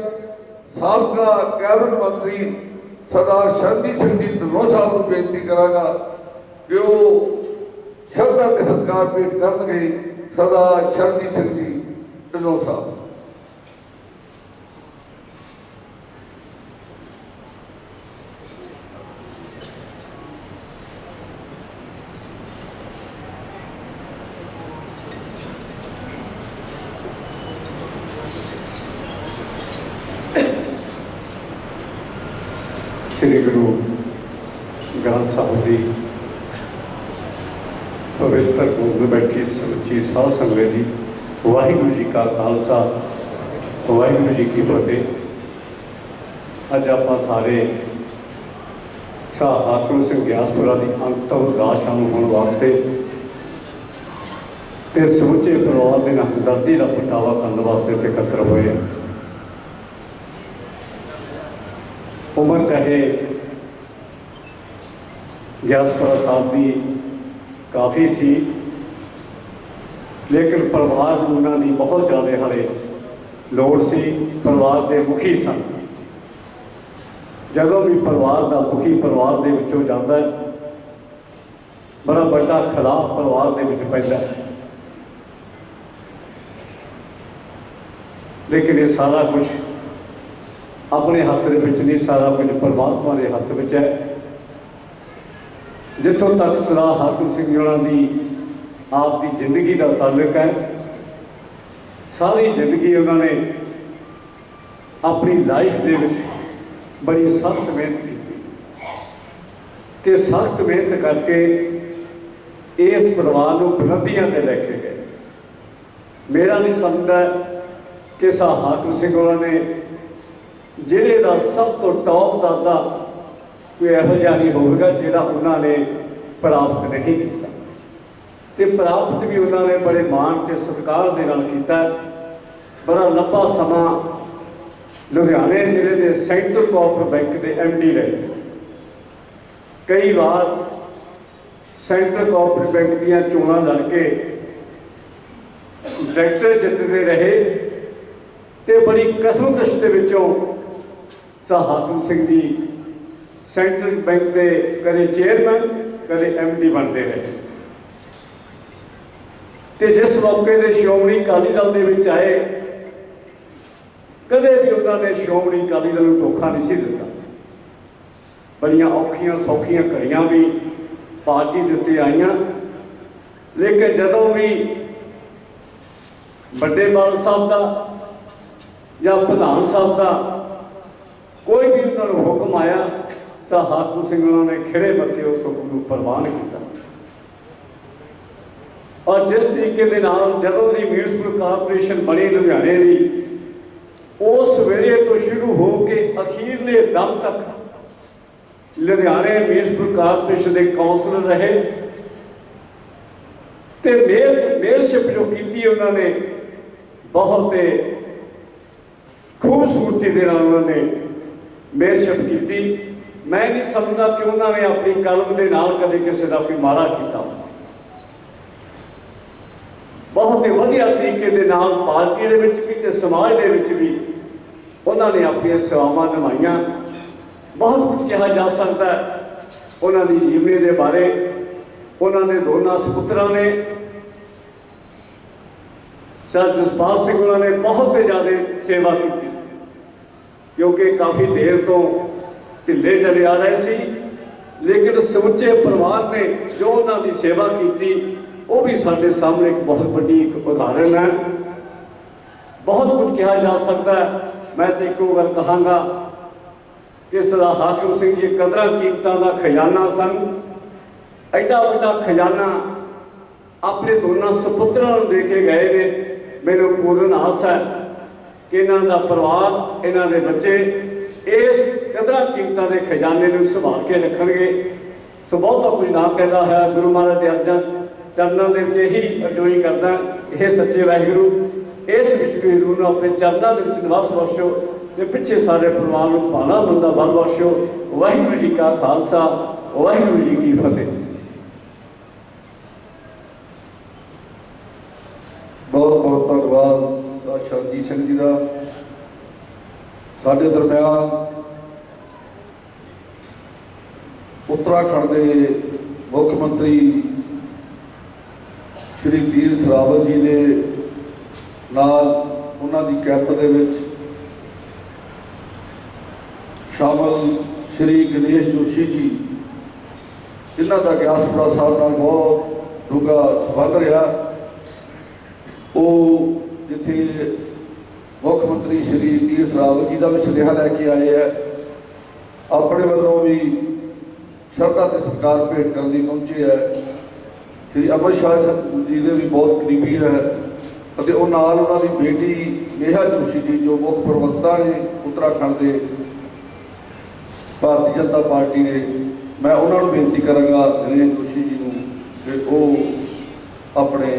साबका कैबिनेट मंत्री सरदार शरणजीत सिंह जी ढिल्लों साहब को बेनती करांगा कि वो श्रद्धा के सत्कार भेंट करनगे। सरदार शरणजीत सिंह जी ढिल्लों साहब। श्री गुरु ग्रंथ साहिब जी पवित्र भूमि में बैठी समुची साध संगत जी, वाहिगुरु जी का खालसा वाहिगुरु जी की फतेह। अज आप सारे शाह हाकम सिंह ग्यासपुरा की अंतिम अरदास शामिल होने वास्ते ते समुचे परिवार के नाल हमदर्दी का प्रगटावा करने वास्ते एकत्र हुए हैं। उम्र चाहे ग्यासपुरा साहब की काफ़ी सी, लेकिन परिवार को उन्होंने बहुत ज़्यादा हाले लोड़ सी। परिवार के मुखी सन, जदों भी परिवार का मुखी परिवार के विचों जाता है, बड़ा बड़ा खिलाफ परिवार के विच पैंदा है। लेकिन ये सारा कुछ अपने हाथ के विच नहीं, सारा कुछ परमात्मा के हाथ में है। जितों तक सरदार हाकम सिंह जी की आपकी जिंदगी का ताल्लुक है, सारी जिंदगी उन्होंने अपनी लाइफ के बड़ी सख्त मेहनत की ਤੇ ਸਖਤ ਮਿਹਨਤ ਕਰਕੇ ਇਸ ਪਰਿਵਾਰ ਨੂੰ ਬੁਲੰਦੀਆਂ ਤੇ ਲੈ ਕੇ ਗਏ। ਮੇਰਾ ਨਹੀਂ ਸਮਝਦਾ ਕਿ ਹਾਕਮ ਸਿੰਘ ਹੋਰਾਂ ਨੇ ਜ਼ਿਲ੍ਹੇ ਦਾ ਸਭ ਤੋਂ ਟੌਪ ਦਾਦਾ ਕੋਈ ਇਹੋ ਜਿਹਾ ਨਹੀਂ ਹੋਵੇਗਾ ਜਿਹੜਾ ਉਹਨਾਂ ਨੇ ਪ੍ਰਾਪਤ ਨਹੀਂ ਕੀਤਾ, ਤੇ ਪ੍ਰਾਪਤ ਵੀ ਉਹਨਾਂ ਨੇ ਬੜੇ ਮਾਣ ਤੇ ਸਤਿਕਾਰ ਦੇ ਨਾਲ ਕੀਤਾ। ਬੜਾ ਲੰਬਾ ਸਮਾਂ ਲੁਧਿਆਣੇ ਜ਼ਿਲ੍ਹੇ ਦੇ ਸੈਂਟਰਲ ਕੋਆਪਰੇਟਿਵ ਬੈਂਕ ਦੇ MD ਰਹੇ। ਕਈ ਵਾਰ ਸੈਂਟਰਲ ਕੋਆਪਰੇਟਿਵ ਬੈਂਕ ਦੀਆਂ ਚੋਣਾਂ ਲੜ ਕੇ ਡਾਇਰੈਕਟਰ ਜਿੱਤਦੇ ਰਹੇ, ਤੇ ਬੜੀ ਕਸਮਕਸ਼ ਦੇ ਵਿੱਚੋਂ ਹਾਕਮ ਸਿੰਘ ਜੀ ਸੈਂਟਰਲ ਬੈਂਕ ਦੇ ਕਦੇ ਚੇਅਰਮੈਨ ਕਦੇ MD ਬਣਦੇ ਰਹੇ। ਤੇ ਜਿਸ ਮੌਕੇ ਦੇ ਸ਼੍ਰੋਮਣੀ ਅਕਾਲੀ ਦਲ ਦੇ ਵਿੱਚ ਆਏ, ਕਦੇ ਵੀ ਉਹਨਾਂ ਨੇ ਸ਼੍ਰੋਮਣੀ ਅਕਾਲੀ ਦਲ ਨੂੰ ਧੋਖਾ ਨਹੀਂ ਸੀ ਦਿੱਤਾ। ਬੜੀਆਂ ਔਖੀਆਂ ਸੌਖੀਆਂ ਘੜੀਆਂ ਵੀ ਪਾਰਟੀ ਦੇ ਉੱਤੇ ਆਈਆਂ, ਲੇਕਿਨ ਜਦੋਂ ਵੀ ਵੱਡੇ ਬਾਲ ਸਾਹਿਬ ਦਾ ਜਾਂ ਪ੍ਰਧਾਨ ਸਾਹਿਬ ਦਾ ਕੋਈ ਵੀ ਉਹਨਾਂ ਨੂੰ ਹੁਕਮ ਆਇਆ ਤਾਂ ਹਾਕਮ ਸਿੰਘ ਉਹਨਾਂ ਨੇ ਖਿੜੇ ਮੱਥੇ ਉਸ ਹੁਕਮ ਨੂੰ ਪ੍ਰਵਾਨ ਕੀਤਾ। ਔਰ ਜਿਸ ਤਰੀਕੇ ਦੇ ਨਾਲ ਜਦੋਂ ਦੀ ਮਿਊਨਿਸਪਲ ਕਾਰਪੋਰੇਸ਼ਨ ਬਣੀ ਲੁਧਿਆਣੇ ਦੀ, ਉਸ ਵੇਲੇ ਤੋਂ ਸ਼ੁਰੂ ਹੋ ਕੇ ਅਖੀਰਲੇ ਦਮ ਤੱਕ ਲੁਧਿਆਣੇ ਮਿਊਨਿਸਪਲ ਕਾਰਪੋਰੇਸ਼ਨ ਦੇ ਕੌਂਸਲਰ ਰਹੇ, ਤੇ ਮੇਅਰਸ਼ਿਪ ਜੋ ਕੀਤੀ ਉਹਨਾਂ ਨੇ ਬਹੁਤ ਖੂਬਸੂਰਤੀ ਦੇ ਨਾਲ ਉਹਨਾਂ ਨੇ ਮੇਅਰਸ਼ਿਪ ਕੀਤੀ। ਮੈਂ ਨਹੀਂ ਸਮਝਦਾ ਕਿ ਉਹਨਾਂ ਨੇ ਆਪਣੀ ਕਲਮ ਦੇ ਨਾਲ ਕਦੇ ਕਿਸੇ ਦਾ ਕੋਈ ਮਾੜਾ ਕੀਤਾ। ਬਹੁਤ ਹੀ ਵਧੀਆ ਤਰੀਕੇ ਦੇ ਨਾਲ ਪਾਰਟੀ ਦੇ ਵਿੱਚ ਵੀ ਤੇ ਸਮਾਜ ਦੇ ਵਿੱਚ ਵੀ ਉਹਨਾਂ ਨੇ ਆਪਣੀਆਂ ਸੇਵਾਵਾਂ ਨਿਭਾਈਆਂ। ਬਹੁਤ ਕੁਝ ਕਿਹਾ ਜਾ ਸਕਦਾ ਉਹਨਾਂ ਦੀ ਜੀਵਨੀ ਦੇ ਬਾਰੇ। ਉਹਨਾਂ ਦੇ ਦੋਨਾਂ ਸਪੁੱਤਰਾਂ ਨੇ, ਸਰ ਜਸਪਾਲ ਸਿੰਘ ਉਹਨਾਂ ਨੇ ਬਹੁਤ ਜ਼ਿਆਦਾ ਸੇਵਾ ਕੀਤੀ, ਕਿਉਂਕਿ ਕਾਫੀ ਦੇਰ ਤੋਂ ਢਿੱਲੇ ਚਲੇ ਆ ਰਹੇ ਸੀ, ਲੇਕਿਨ ਸਮੁੱਚੇ ਪਰਿਵਾਰ ਨੇ ਜੋ ਉਹਨਾਂ ਦੀ ਸੇਵਾ ਕੀਤੀ ਉਹ ਵੀ ਸਾਡੇ ਸਾਹਮਣੇ ਇੱਕ ਬਹੁਤ ਵੱਡੀ ਇੱਕ ਉਦਾਹਰਨ ਹੈ। ਬਹੁਤ ਕੁਝ ਕਿਹਾ ਜਾ ਸਕਦਾ ਹੈ। ਮੈਂ ਤਾਂ ਇੱਕੋ ਗੱਲ ਕਹਾਂਗਾ ਕਿ ਸਰਦਾਰ ਹਾਕਮ ਸਿੰਘ ਜੀ ਕਦਰਾਂ ਕੀਮਤਾਂ ਦਾ ਖਜ਼ਾਨਾ ਸਨ। ਐਡਾ ਵੱਡਾ ਖਜ਼ਾਨਾ ਆਪਣੇ ਦੋਨਾਂ ਸਪੁੱਤਰਾਂ ਨੂੰ ਦੇ ਕੇ ਗਏ ਨੇ। ਮੈਨੂੰ ਪੂਰਨ ਆਸ ਹੈ ਕਿ ਇਹਨਾਂ ਦਾ ਪਰਿਵਾਰ, ਇਹਨਾਂ ਦੇ ਬੱਚੇ ਇਸ ਕਦਰਾਂ ਕੀਮਤਾਂ ਦੇ ਖਜ਼ਾਨੇ ਨੂੰ ਸੰਭਾਲ ਕੇ ਰੱਖਣਗੇ। ਸੋ ਬਹੁਤਾ ਕੁਝ ਨਾ ਕਹਿੰਦਾ ਹੈ, ਗੁਰੂ ਮਹਾਰਾਜ ਦੇ ਚਰਨਾਂ ਦੇ ਵਿੱਚ ਇਹੀ ਅਰਜ਼ੋਈ ਕਰਦਾ, ਇਹ ਸੱਚੇ ਵਾਹਿਗੁਰੂ ਇਸ ਵਿਸ਼ਵ ਗੁਰੂ ਨੂੰ ਆਪਣੇ ਚਰਨਾਂ ਦੇ ਵਿੱਚ ਨਿਵਾਸ ਬਖਸ਼ੋ ਤੇ ਪਿੱਛੇ ਸਾਰੇ ਪਰਿਵਾਰ ਨੂੰ ਭਾਣਾ ਬੰਦਾ ਬਲ ਬਖਸ਼ੋ। ਵਾਹਿਗੁਰੂ ਜੀ ਕਾ ਖਾਲਸਾ, ਵਾਹਿਗੁਰੂ ਜੀ ਕੀ ਫਤਿਹ। ਬਹੁਤ ਬਹੁਤ ਧੰਨਵਾਦ ਸ਼ਰਜੀਤ ਸਿੰਘ ਜੀ ਦਾ। ਸਾਡੇ ਦਰਮਿਆਨ ਉੱਤਰਾਖੰਡ ਦੇ ਮੁੱਖ ਮੰਤਰੀ ਸ਼੍ਰੀ ਤੀਰਥ ਰਾਵਤ ਜੀ ਦੇ ਨਾਲ ਉਹਨਾਂ ਦੀ ਕੈਂਪ ਦੇ ਵਿੱਚ ਸ਼ਾਮਲ ਸ਼੍ਰੀ ਗਣੇਸ਼ ਜੋਸ਼ੀ ਜੀ, ਜਿਨ੍ਹਾਂ ਦਾ ਗਿਆਸਪੁਰਾ ਸਾਹਿਬ ਨਾਲ ਬਹੁਤ ਡੂੰਘਾ ਸੰਬੰਧ ਰਿਹਾ। ਉਹ ਜਿੱਥੇ ਮੁੱਖ ਮੰਤਰੀ ਸ਼੍ਰੀ ਤੀਰਥ ਰਾਵਤ ਜੀ ਦਾ ਵੀ ਸੁਨੇਹਾ ਲੈ ਕੇ ਆਏ ਹੈ, ਆਪਣੇ ਵੱਲੋਂ ਵੀ ਸ਼ਰਧਾ ਤੇ ਸਤਿਕਾਰ ਭੇਟ ਕਰਨ ਲਈ ਪਹੁੰਚੇ ਹੈ। ਸ਼੍ਰੀ ਅਮਰ ਸ਼ਾਹ ਜੀ ਦੇ ਵੀ ਬਹੁਤ ਕਰੀਬੀ ਹੈ, ਅਤੇ ਉਹ ਨਾਲ ਉਹਨਾਂ ਦੀ ਬੇਟੀ ਨੇਹਾ ਜੋਸ਼ੀ ਜੀ ਜੋ ਮੁੱਖ ਪ੍ਰਵਕਤਾ ਨੇ ਉੱਤਰਾਖੰਡ ਦੇ ਭਾਰਤੀ ਜਨਤਾ ਪਾਰਟੀ ਨੇ। ਮੈਂ ਉਹਨਾਂ ਨੂੰ ਬੇਨਤੀ ਕਰਾਂਗਾ ਗਣੇਸ਼ ਜੋਸ਼ੀ ਜੀ ਨੂੰ ਕਿ ਉਹ ਆਪਣੇ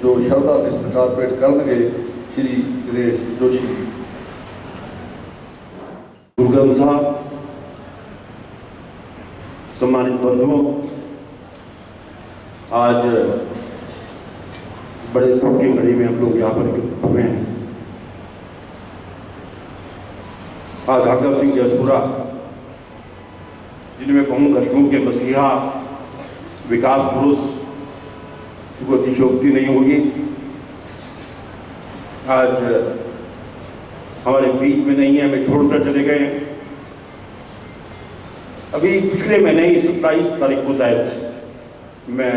ਜੋ ਸ਼ਰਧਾ ਤੇ ਸਤਿਕਾਰ ਭੇਟ ਕਰਨਗੇ। ਸ਼੍ਰੀ ਗਣੇਸ਼ ਜੋਸ਼ੀ ਜੀ। गुरु ग्रंथ साहब, सम्मानित बंधुओं, आज बड़े दुख की घड़ी में हम लोग यहाँ पर एकत्रित हुए हैं। आज हाकम सिंह जसपुरा, जिनमें कहूँ गरीबों के मसीहा, विकास पुरुष को अतिशयोक्ति नहीं होगी, आज हमारे बीच में नहीं है, हमें छोड़कर चले गए। अभी पिछले महीने ही 27 तारीख को शायद मैं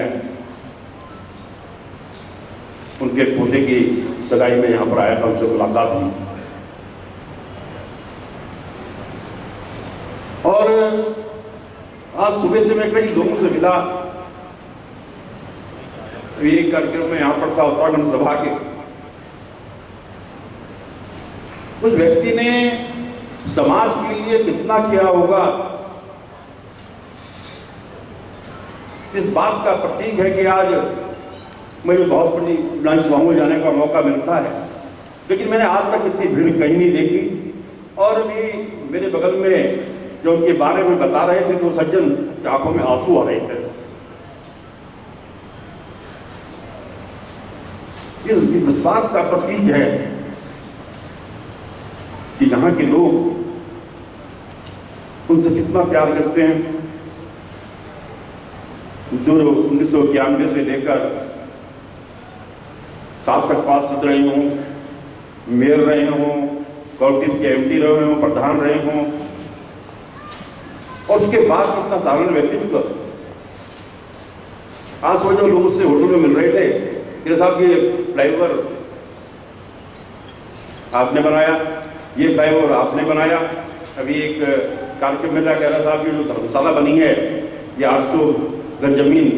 उनके पोते की सगाई में यहाँ पर आया था, उनसे मुलाकात हुई। और आज सुबह से मैं कई लोगों से मिला। एक कार्यक्रम में यहाँ पर था उत्तराखंड सभा के, उस व्यक्ति ने समाज के लिए कितना किया होगा, इस बात का प्रतीक है कि आज मुझे बहुत बड़ी विधानसभाओं में जाने का मौका मिलता है, लेकिन मैंने आज तक इतनी भीड़ कहीं नहीं देखी। और अभी मेरे बगल में जो उनके बारे में बता रहे थे तो सज्जन की आंखों में आंसू आ रहे थे। इस बात का प्रतीक है कि यहाँ के लोग उनसे कितना प्यार करते हैं। जो 1991 से लेकर 7 तक पार्षद रहे हों, मेयर रहे हों, कॉर्पोरेट के एमडी रहे हों, प्रधान रहे हों, और उसके बाद कितना साधारण व्यक्तित्व। आज वो जो लोग उससे होटल में मिल रहे थे, मेरे साहब ये फ्लाईओवर आपने बनाया, ये फ्लाईओवर आपने बनाया। अभी एक कार्यक्रम में कह रहा था कि जो धर्मशाला बनी है ये 800 गज जमीन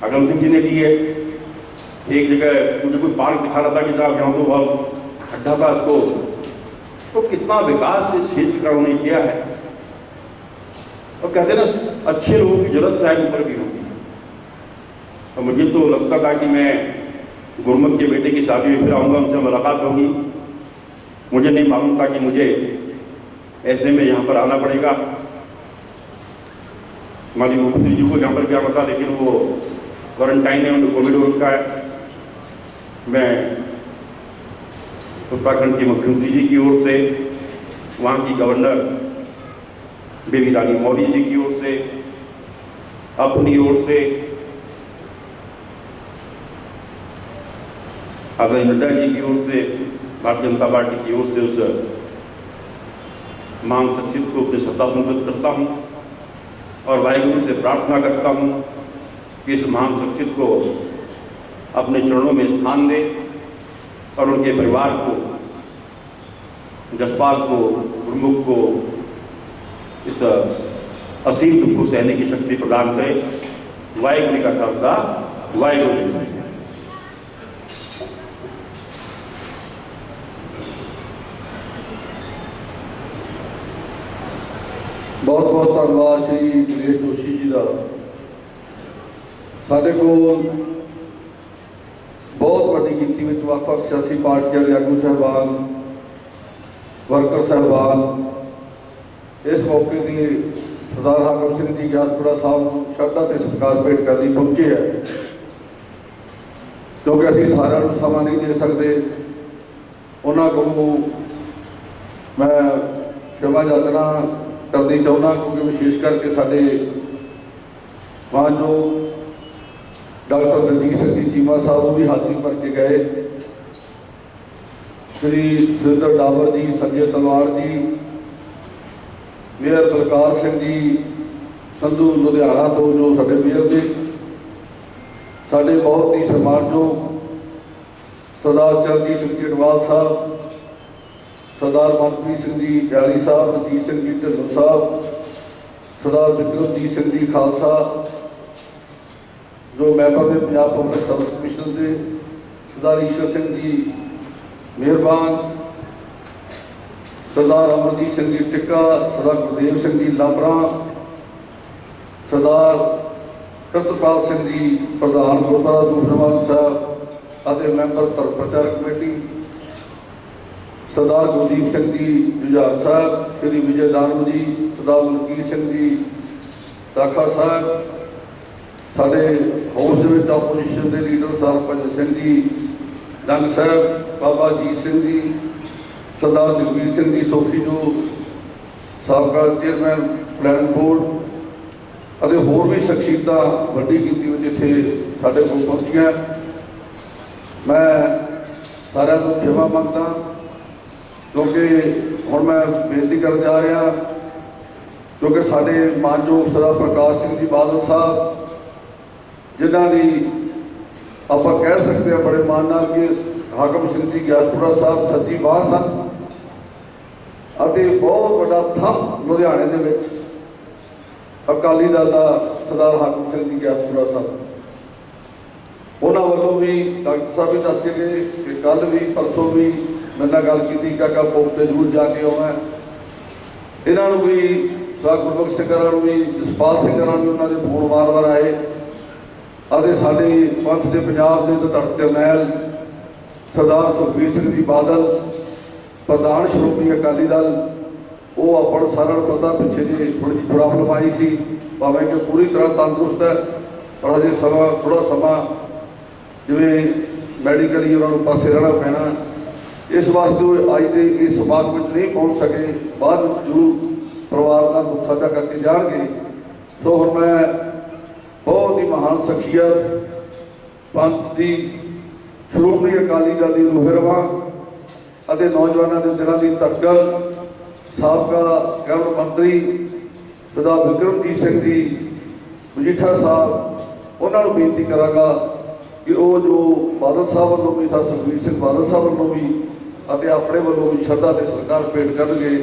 अगम सिंह जी ने दी है। एक जगह मुझे कोई पार्क दिखा रहा था कि साहब यहाँ तो बहुत खड्डा था, इसको तो कितना विकास इस क्षेत्र का उन्होंने किया है। और कहते ना अच्छे लोगों की जरूरत चाहे ऊपर भी होगी। और मुझे तो लगता था कि मैं गुरमुख के बेटे की शादी में फिर आऊँगा, उनसे मुलाकात होगी। मुझे नहीं मालूम था कि मुझे ऐसे में यहाँ पर आना पड़ेगा। हमारी मुख्यमंत्री जी को यहाँ पर क्या पता, लेकिन वो क्वारंटाइन है, उन्हें कोविड हो रखा है। मैं उत्तराखंड की मुख्यमंत्री जी की ओर से, वहाँ की गवर्नर बेबी रानी मौर्य जी की ओर से, अपनी ओर से आदरणीय नड्डा जी की ओर से, भारतीय जनता पार्टी की ओर से उस महान सचिव को अपने श्रद्धा सुमंत्रित करता हूँ और वाहिगुरु से प्रार्थना करता हूँ कि इस महान सचिव को अपने चरणों में स्थान दे और उनके परिवार को, जसपाल को, गुरमुख को इस असीम दुख को सहने की शक्ति प्रदान करे। वाहिगुरु का खालसा, वाहिगुरु जी की फतेह। बहुत बहुत धन्यवाद श्री दिनेश जोशी जी का। साढ़े को बहुत बड़ी गिनती में ਵੱਖ-ਵੱਖ सियासी पार्टियां के आगू साहबान, वर्कर साहबान इस मौके की सरदार हाकम सिंह जी ग्यासपुरा साहब श्रद्धा ते सत्कार भेंट करने पहुंचे है, क्योंकि असीं सारिਆਂ ਨੂੰ समा नहीं दे सकते। उन्होंने को मैं क्षमा याचना करनी चाहना, क्योंकि विशेष करके साढ़े मानजो डॉक्टर दलजीत सिंह जी चीमा साहब भी हाजिरी भर के गए, श्री सुरिंदर डाबर जी, संजय तलवार जी, मेयर बलकार सिंह जी संधू लुधियाना तो जो साढ़े मेयर ने, साढ़े बहुत ही सम्मानयोग सरदार चरणजीत सिंह जी अडवाल साहब, सरदार मनप्रीत सिंह जी डैली साहब, रणजीत सिंह जी ढिल्लों साहब, सरदार विक्रमजीत सिंह जी खालसा जो मैंबर ने पंजाब पब्लिक सर्विस कमीशन के, सरदार ईश्वर सिंह जी मेहरबान, सरदार अमरजीत सिंह जी टिक्का, सरदार गुरदेव सिंह जी लापरा, सरदार कृतपाल सिंह जी प्रधान गुरुद्वारा दूसरवाल साहब और मैंबर धर्म प्रचार कमेटी, सरदार गुरदीप सिंह जी जुझार साहब, श्री विजय दानव जी, सरदार मलकीत सिंह जी दाखा साहब, साढ़े हाउस अपोजिशन के लीडर साहब भजन सिंह जी डंग साहब, बाबा अजीत सिंह जी, सरदार जगवीर सिंह जी सोखी जो साबका चेयरमैन प्लान बोर्ड और होर भी शख्सियत वड्डी गिनती में इत्थे साढ़े कोल पहुंचियां। मैं सारिਆਂ को क्षमा मंगदा, क्योंकि हुण मैं बेनती कर जा रहा, क्योंकि साढ़े मानयोग सरदार प्रकाश सिंह जी बादल साहब जिन्हां दी आपां कह सकते हैं बड़े मान नाल कि हाकम सिंह जी ग्यासपुरा साहब सच्ची बांह सन और बहुत बड़ा थंम लुधियाने दे विच ਅਕਾਲੀ ਦਲ ਦਾ ਸਰਦਾਰ ਹਾਕਮ ਸਿੰਘ ਜੀ ਗਿਆਸਪੁਰਾ ਸਾਹਿਬ, ਉਹਨਾਂ ਵੱਲੋਂ ਵੀ ਡਾਕਟਰ ਸਾਹਿਬ ਵੀ ਦੱਸ ਕੇ ਗਏ ਕਿ ਕੱਲ੍ਹ ਵੀ ਪਰਸੋਂ ਵੀ ਮੇਰੇ ਨਾਲ ਗੱਲ ਕੀਤੀ ਕਾਕਾ ਪੋਪ ਤੇ ਜ਼ਰੂਰ ਜਾ ਕੇ ਆਉਣਾ ਹੈ। ਇਹਨਾਂ ਨੂੰ ਵੀ ਸਰਦਾਰ ਗੁਰਬਖਸ਼ ਸਿੰਘ ਨੂੰ ਵੀ ਜਸਪਾਲ ਸਿੰਘ ਨੂੰ ਵੀ ਉਹਨਾਂ ਦੇ ਫੋਨ ਵਾਰ-ਵਾਰ ਆਏ ਅਤੇ ਸਾਡੇ ਪੰਥ ਦੇ ਪੰਜਾਬ ਦੇ ਧੜਕ ਜਰਨੈਲ ਸਰਦਾਰ ਸੁਖਬੀਰ ਸਿੰਘ ਜੀ ਬਾਦਲ ਪ੍ਰਧਾਨ ਸ਼੍ਰੋਮਣੀ ਅਕਾਲੀ ਦਲ, ਉਹ ਆਪਾਂ ਨੂੰ ਸਾਰਿਆਂ ਨੂੰ ਪਤਾ ਪਿੱਛੇ ਜੇ ਥੋੜ੍ਹੀ ਜਿਹੀ ਪ੍ਰੋਬਲਮ ਆਈ ਸੀ, ਭਾਵੇਂ ਕਿ ਪੂਰੀ ਤਰ੍ਹਾਂ ਤੰਦਰੁਸਤ ਹੈ ਪਰ ਅਜੇ ਥੋੜ੍ਹਾ ਸਮਾਂ ਜਿਵੇਂ ਮੈਡੀਕਲੀ ਉਹਨਾਂ ਨੂੰ ਪਾਸੇ ਰਹਿਣਾ ਪੈਣਾ, ਇਸ ਵਾਸਤੇ ਉਹ ਅੱਜ ਦੇ ਇਸ ਸਮਾਗਮ ਵਿੱਚ ਨਹੀਂ ਪਹੁੰਚ ਸਕੇ। ਬਾਅਦ ਵਿੱਚ ਜ਼ਰੂਰ ਪਰਿਵਾਰ ਨਾਲ ਦੁੱਖ ਸਾਂਝਾ ਕਰਕੇ ਜਾਣਗੇ। ਸੋ ਹੁਣ ਮੈਂ ਬਹੁਤ ਹੀ ਮਹਾਨ ਸ਼ਖਸੀਅਤ ਪੰਥ ਦੀ ਸ਼੍ਰੋਮਣੀ ਅਕਾਲੀ ਦਲ ਦੀ ਰੂਹਰਵਾ ਅਤੇ ਨੌਜਵਾਨਾਂ ਦੇ ਦਿਲਾਂ ਦੀ ਧੜਕਣ ਸਾਬਕਾ ਕੈਬਨਿਟ ਮੰਤਰੀ ਸਰਦਾਰ ਬਿਕਰਮਜੀਤ ਸਿੰਘ ਜੀ ਮਜੀਠਾ ਸਾਹਿਬ, ਉਹਨਾਂ ਨੂੰ ਬੇਨਤੀ ਕਰਾਂਗਾ ਕਿ ਉਹ ਜੋ ਬਾਦਲ ਸਾਹਿਬ ਵੱਲੋਂ ਵੀ ਸਰਦਾਰ ਸੁਖਬੀਰ ਸਿੰਘ ਬਾਦਲ ਸਾਹਿਬ ਵੱਲੋਂ ਵੀ ਅਤੇ ਆਪਣੇ ਵੱਲੋਂ ਵੀ ਸ਼ਰਧਾ ਤੇ ਸਤਿਕਾਰ ਭੇਟ ਕਰਨਗੇ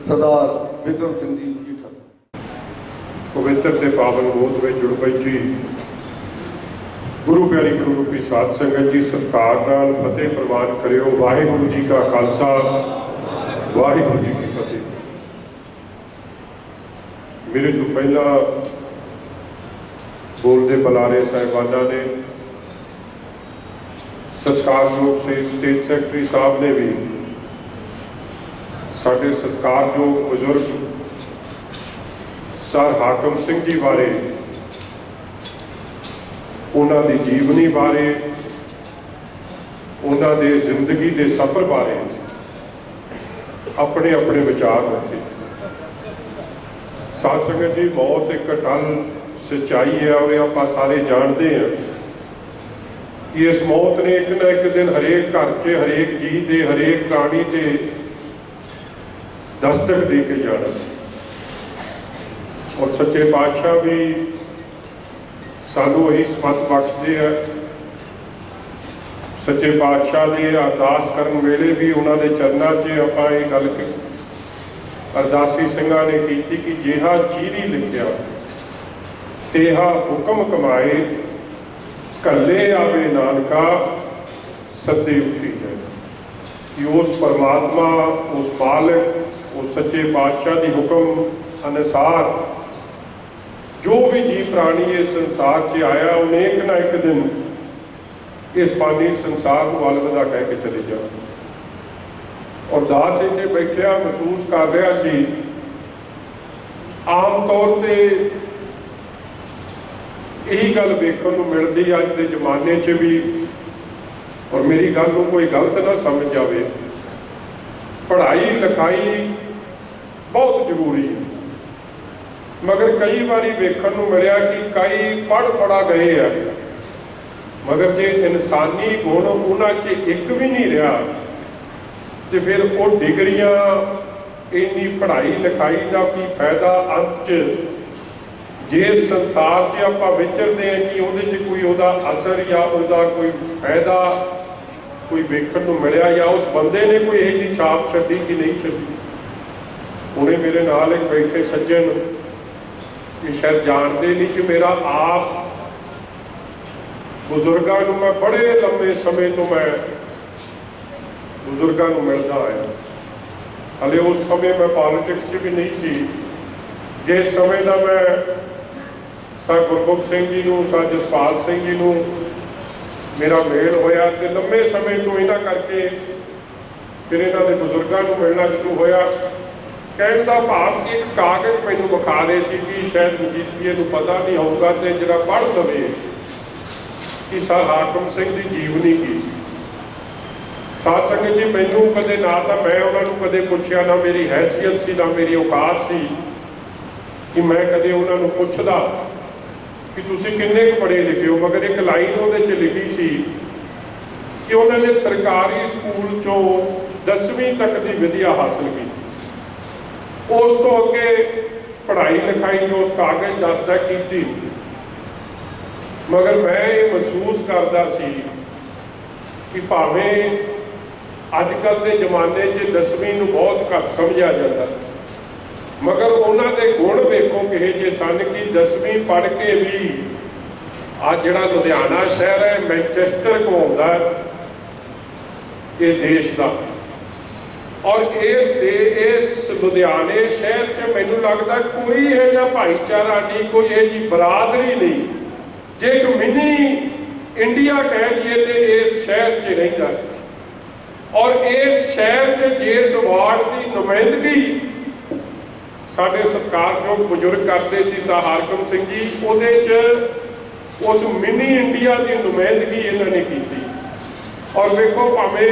ਸਰਦਾਰ ਬਿਕਰਮ ਸਿੰਘ ਜੀ ਮਜੀਠਾ। ਪਵਿੱਤਰ ਤੇ ਪਾਵਨ ਗੋਦ ਵਿੱਚ ਜੁੜ ਬੈਠੀ ਗੁਰੂ ਪਿਆਰੀ ਗੁਰੂ ਰੂਪੀ ਸਾਧ ਸੰਗਤ ਜੀ, ਸਤਿਕਾਰ ਨਾਲ ਫਤਿਹ ਪ੍ਰਵਾਨ ਕਰਿਓ। ਵਾਹਿਗੁਰੂ ਜੀ ਕਾ ਖਾਲਸਾ, ਵਾਹਿਗੁਰੂ ਜੀ ਕੀ ਫਤਿਹ। ਮੇਰੇ ਤੋਂ ਪਹਿਲਾਂ ਬੋਲਦੇ ਬੁਲਾਰੇ ਸਾਹਿਬਾਨਾਂ ਨੇ, ਸਤਿਕਾਰਯੋਗ ਸਟੇਟ ਸੈਕਟਰੀ ਸਾਹਿਬ ਨੇ ਵੀ ਸਾਡੇ ਸਤਿਕਾਰਯੋਗ ਬਜ਼ੁਰਗ ਸਰ ਹਾਕਮ ਸਿੰਘ ਜੀ ਬਾਰੇ, ਉਹਨਾਂ ਦੀ ਜੀਵਨੀ ਬਾਰੇ, ਉਹਨਾਂ ਦੇ ਜ਼ਿੰਦਗੀ ਦੇ ਸਫ਼ਰ ਬਾਰੇ ਆਪਣੇ ਆਪਣੇ ਵਿਚਾਰ ਰੱਖੇ। ਸਾਧ ਸੰਗਤ ਜੀ, ਮੌਤ ਇੱਕ ਅਟਲ ਸੱਚਾਈ ਹੈ ਔਰ ਆਪਾਂ ਸਾਰੇ ਜਾਣਦੇ ਹਾਂ ਕਿ ਇਸ ਮੌਤ ਨੇ ਇੱਕ ਨਾ ਇੱਕ ਦਿਨ ਹਰੇਕ ਘਰ 'ਚ, ਹਰੇਕ ਜੀਅ ਦੇ, ਹਰੇਕ ਪ੍ਰਾਣੀ ਤੇ ਦਸਤਕ ਦੇ ਕੇ ਜਾਣਾ। ਔਰ ਸੱਚੇ ਪਾਤਸ਼ਾਹ ਵੀ ਸਾਨੂੰ ਇਹੀ ਸਮਤ ਬਖਸ਼ਦੇ ਆ। ਸੱਚੇ ਪਾਤਸ਼ਾਹ ਦੀ ਅਰਦਾਸ ਕਰਨ ਵੇਲੇ ਵੀ ਉਹਨਾਂ ਦੇ ਚਰਨਾਂ 'ਚ ਆਪਾਂ ਇਹ ਗੱਲ ਅਰਦਾਸੀ ਸਿੰਘਾਂ ਨੇ ਕੀਤੀ ਕਿ ਜਿਹਾ ਚੀਰੀ ਲਿਖਿਆ ਤੇਹਾ ਹੁਕਮ ਕਮਾਏ, ਕੱਲੇ ਆਵੇ ਨਾਨਕਾ ਸੱਦੇ ਉੱਠੀ ਜਾਏ। ਕਿ ਉਸ ਪਰਮਾਤਮਾ, ਉਸ ਮਾਲਕ, ਉਸ ਸੱਚੇ ਪਾਤਸ਼ਾਹ ਦੀ ਹੁਕਮ ਅਨੁਸਾਰ ਜੋ ਵੀ ਜੀਵ ਪ੍ਰਾਣੀ ਇਸ ਸੰਸਾਰ 'ਚ ਆਇਆ, ਉਹਨੇ ਇੱਕ ਨਾ ਇੱਕ ਦਿਨ ਇਸ ਪਾਣੀ ਸੰਸਾਰ ਨੂੰ ਅਲਵਿਦਾ ਕਹਿ ਕੇ ਚਲੇ ਜਾਣਾ। ਔਰ ਦਾਸ ਇੱਥੇ ਬੈਠਿਆ ਮਹਿਸੂਸ ਕਰ ਰਿਹਾ ਸੀ, ਆਮ ਤੌਰ ਤੇ ਇਹੀ ਗੱਲ ਵੇਖਣ ਨੂੰ ਮਿਲਦੀ ਅੱਜ ਦੇ ਜ਼ਮਾਨੇ 'ਚ ਵੀ। ਔਰ ਮੇਰੀ ਗੱਲ ਨੂੰ ਕੋਈ ਗਲਤ ਨਾ ਸਮਝ ਜਾਵੇ, ਪੜ੍ਹਾਈ ਲਿਖਾਈ ਬਹੁਤ ਜ਼ਰੂਰੀ ਹੈ, ਮਗਰ ਕਈ ਵਾਰੀ ਵੇਖਣ ਨੂੰ ਮਿਲਿਆ ਕਿ ਕਈ ਪੜ੍ਹ ਗਏ ਆ, ਮਗਰ ਜੇ ਇਨਸਾਨੀ ਗੁਣ ਉਹਨਾਂ 'ਚ ਇੱਕ ਵੀ ਨਹੀਂ ਰਿਹਾ ਤੇ ਫਿਰ ਉਹ ਡਿਗਰੀਆਂ, ਇੰਨੀ ਪੜ੍ਹਾਈ ਲਿਖਾਈ ਦਾ ਕੀ ਫਾਇਦਾ ਅੰਤ 'ਚ, ਜੇ ਸੰਸਾਰ 'ਚ ਆਪਾਂ ਵਿਚਰਦੇ ਹਾਂ ਕਿ ਉਹਦੇ 'ਚ ਕੋਈ ਉਹਦਾ ਅਸਰ ਜਾਂ ਉਹਦਾ ਕੋਈ ਫਾਇਦਾ ਕੋਈ ਵੇਖਣ ਨੂੰ ਮਿਲਿਆ ਜਾਂ ਉਸ ਬੰਦੇ ਨੇ ਕੋਈ ਇਹੋ ਜਿਹੀ ਛਾਪ ਛੱਡੀ ਕਿ ਨਹੀਂ ਛੱਡੀ। ਹੁਣੇ ਮੇਰੇ ਨਾਲ ਇੱਕ ਬੈਠੇ ਸੱਜਣ ਇਹ ਸ਼ਾਇਦ ਜਾਣਦੇ ਨਹੀਂ ਕਿ ਮੇਰਾ ਆਪ ਬਜ਼ੁਰਗਾਂ ਨੂੰ ਮੈਂ ਬੜੇ ਲੰਬੇ ਸਮੇਂ ਤੋਂ ਮੈਂ ਬਜ਼ੁਰਗਾਂ ਨੂੰ ਮਿਲਦਾ ਆਇਆ। ਹਲੇ ਉਸ ਸਮੇਂ ਮੈਂ ਪੋਲੀਟਿਕਸ 'ਚ ਵੀ ਨਹੀਂ ਸੀ, ਜਿਸ ਸਮੇਂ ਦਾ ਮੈਂ ਸਰ ਗੁਰਬਖਸ਼ ਸਿੰਘ ਜੀ ਨੂੰ, ਸਰ ਜਸਪਾਲ ਸਿੰਘ ਜੀ ਨੂੰ ਮੇਰਾ ਮੇਲ ਹੋਇਆ ਤੇ ਲੰਬੇ ਸਮੇਂ ਤੋਂ ਇਹਨਾਂ ਕਰਕੇ ਫਿਰ ਇਹਨਾਂ ਦੇ ਬਜ਼ੁਰਗਾਂ ਨੂੰ ਮਿਲਣਾ ਸ਼ੁਰੂ ਹੋਇਆ। ਕਹਿਣ ਦਾ ਭਾਵ ਇੱਕ ਕਾਗਜ਼ ਮੈਨੂੰ ਵਿਖਾ ਰਹੇ ਸੀ ਕਿ ਸ਼ਾਇਦ ਮਜੀਠੀਏ ਨੂੰ ਪਤਾ ਨਹੀਂ ਹੋਊਗਾ ਤੇ ਜਿਹੜਾ ਪੜ੍ਹ ਲਵੇ ਕਿ ਸਰ ਹਾਕਮ ਸਿੰਘ ਦੀ ਜੀਵਨੀ ਕੀ ਸੀ। ਸਾਧ ਸੰਗਤ ਜੀ, ਮੈਨੂੰ ਕਦੇ ਨਾ ਤਾਂ ਮੈਂ ਉਹਨਾਂ ਨੂੰ ਕਦੇ ਪੁੱਛਿਆ, ਨਾ ਮੇਰੀ ਹੈਸੀਅਤ ਸੀ, ਨਾ ਮੇਰੀ ਔਕਾਤ ਸੀ ਕਿ ਮੈਂ ਕਦੇ ਉਹਨਾਂ ਨੂੰ ਪੁੱਛਦਾ ਕਿ ਤੁਸੀਂ ਕਿੰਨੇ ਕੁ ਪੜ੍ਹੇ ਲਿਖੇ ਹੋ। ਮਗਰ ਇੱਕ ਲਾਈਨ ਉਹਦੇ 'ਚ ਲਿਖੀ ਸੀ ਕਿ ਉਹਨਾਂ ਨੇ ਸਰਕਾਰੀ ਸਕੂਲ 'ਚੋਂ 10ਵੀਂ ਤੱਕ ਦੀ ਵਿੱਦਿਆ ਹਾਸਲ ਕੀਤੀ। ਉਸ ਤੋਂ ਅੱਗੇ ਪੜ੍ਹਾਈ ਲਿਖਾਈ ਜੋ ਉਸ ਕਾਗਜ਼ ਦੱਸਦਾ ਕੀਤੀ। ਮਗਰ ਮੈਂ ਇਹ ਮਹਿਸੂਸ ਕਰਦਾ ਸੀ ਕਿ ਭਾਵੇਂ ਅੱਜ ਕੱਲ੍ਹ ਦੇ ਜ਼ਮਾਨੇ 'ਚ 10ਵੀਂ ਨੂੰ ਬਹੁਤ ਘੱਟ ਸਮਝਿਆ ਜਾਂਦਾ, ਮਗਰ ਉਹਨਾਂ ਦੇ ਗੁਣ ਵੇਖੋ ਕਿਹੇ ਜੇ ਸਨ ਕਿ 10ਵੀਂ ਪੜ੍ਹ ਕੇ ਵੀ ਆ ਜਿਹੜਾ ਲੁਧਿਆਣਾ ਸ਼ਹਿਰ ਹੈ ਮੈਨਚੈਸਟਰ ਘੁਮਾਉਂਦਾ ਇਹ ਦੇਸ਼ ਦਾ। ਔਰ ਇਸ ਲੁਧਿਆਣੇ ਸ਼ਹਿਰ 'ਚ ਮੈਨੂੰ ਲੱਗਦਾ ਕੋਈ ਇਹੋ ਜਿਹਾ ਭਾਈਚਾਰਾ ਨਹੀਂ, ਕੋਈ ਇਹੋ ਜਿਹੀ ਬਰਾਦਰੀ ਨਹੀਂ ਜੇ ਇੱਕ ਮਿਨੀ ਇੰਡੀਆ ਕਹਿ ਦਈਏ ਤੇ ਇਸ ਸ਼ਹਿਰ 'ਚ ਰਹਿੰਦਾ। ਔਰ ਇਸ ਸ਼ਹਿਰ 'ਚ ਜਿਸ ਵਾਰਡ ਦੀ ਨੁਮਾਇੰਦਗੀ ਸਾਡੇ ਸਤਿਕਾਰਯੋਗ ਬਜ਼ੁਰਗ ਕਰਦੇ ਸੀ ਹਾਕਮ ਸਿੰਘ ਜੀ, ਉਹਦੇ 'ਚ ਉਸ ਮਿਨੀ ਇੰਡੀਆ ਦੀ ਨੁਮਾਇੰਦਗੀ ਇਹਨਾਂ ਨੇ ਕੀਤੀ। ਔਰ ਵੇਖੋ ਭਾਵੇਂ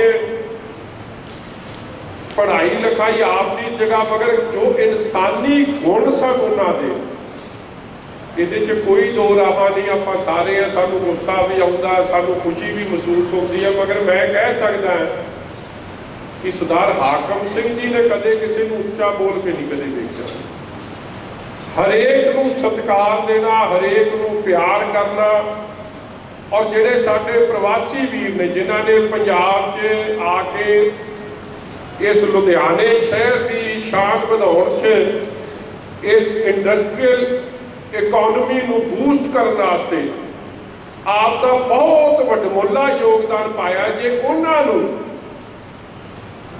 ਪੜ੍ਹਾਈ ਲਿਖਾਈ ਆਪ ਦੀ ਜਗ੍ਹਾ, ਮਗਰ ਜੋ ਇਨਸਾਨੀ ਗੁਣ ਸਨ ਉਹਨਾਂ ਦੇ, ਇਹਦੇ 'ਚ ਕੋਈ ਦੋ ਰਾਹਾਂ ਨਹੀਂ। ਆਪਾਂ ਸਾਰੇ ਆ, ਸਾਨੂੰ ਗੁੱਸਾ ਵੀ ਆਉਂਦਾ, ਸਾਨੂੰ ਖੁਸ਼ੀ ਵੀ ਮਹਿਸੂਸ ਹੁੰਦੀ ਹੈ, ਮਗਰ ਮੈਂ ਕਹਿ ਸਕਦਾ ਕਿ ਸਰਦਾਰ ਹਾਕਮ ਸਿੰਘ ਜੀ ਨੇ ਕਦੇ ਕਿਸੇ ਨੂੰ ਉੱਚਾ ਬੋਲ ਕੇ ਨਹੀਂ ਕਦੇ ਵੇਖਿਆ। ਹਰੇਕ ਨੂੰ ਸਤਿਕਾਰ ਦੇਣਾ, ਹਰੇਕ ਨੂੰ ਪਿਆਰ ਕਰਨਾ। ਔਰ ਜਿਹੜੇ ਸਾਡੇ ਪ੍ਰਵਾਸੀ ਵੀਰ ਨੇ ਜਿਨ੍ਹਾਂ ਨੇ ਪੰਜਾਬ 'ਚ ਆ ਕੇ ਇਸ ਲੁਧਿਆਣੇ ਸ਼ਹਿਰ ਦੀ ਸ਼ਾਨ ਵਧਾਉਣ 'ਚ ਇਸ ਇੰਡਸਟਰੀਅਲ ਇਕਨੋਮੀ ਨੂੰ ਬੂਸਟ ਕਰਨ ਵਾਸਤੇ ਆਪ ਦਾ ਬਹੁਤ ਵੱਡਮੁੱਲਾ ਯੋਗਦਾਨ ਪਾਇਆ। ਜੇ ਉਹਨਾਂ ਨੂੰ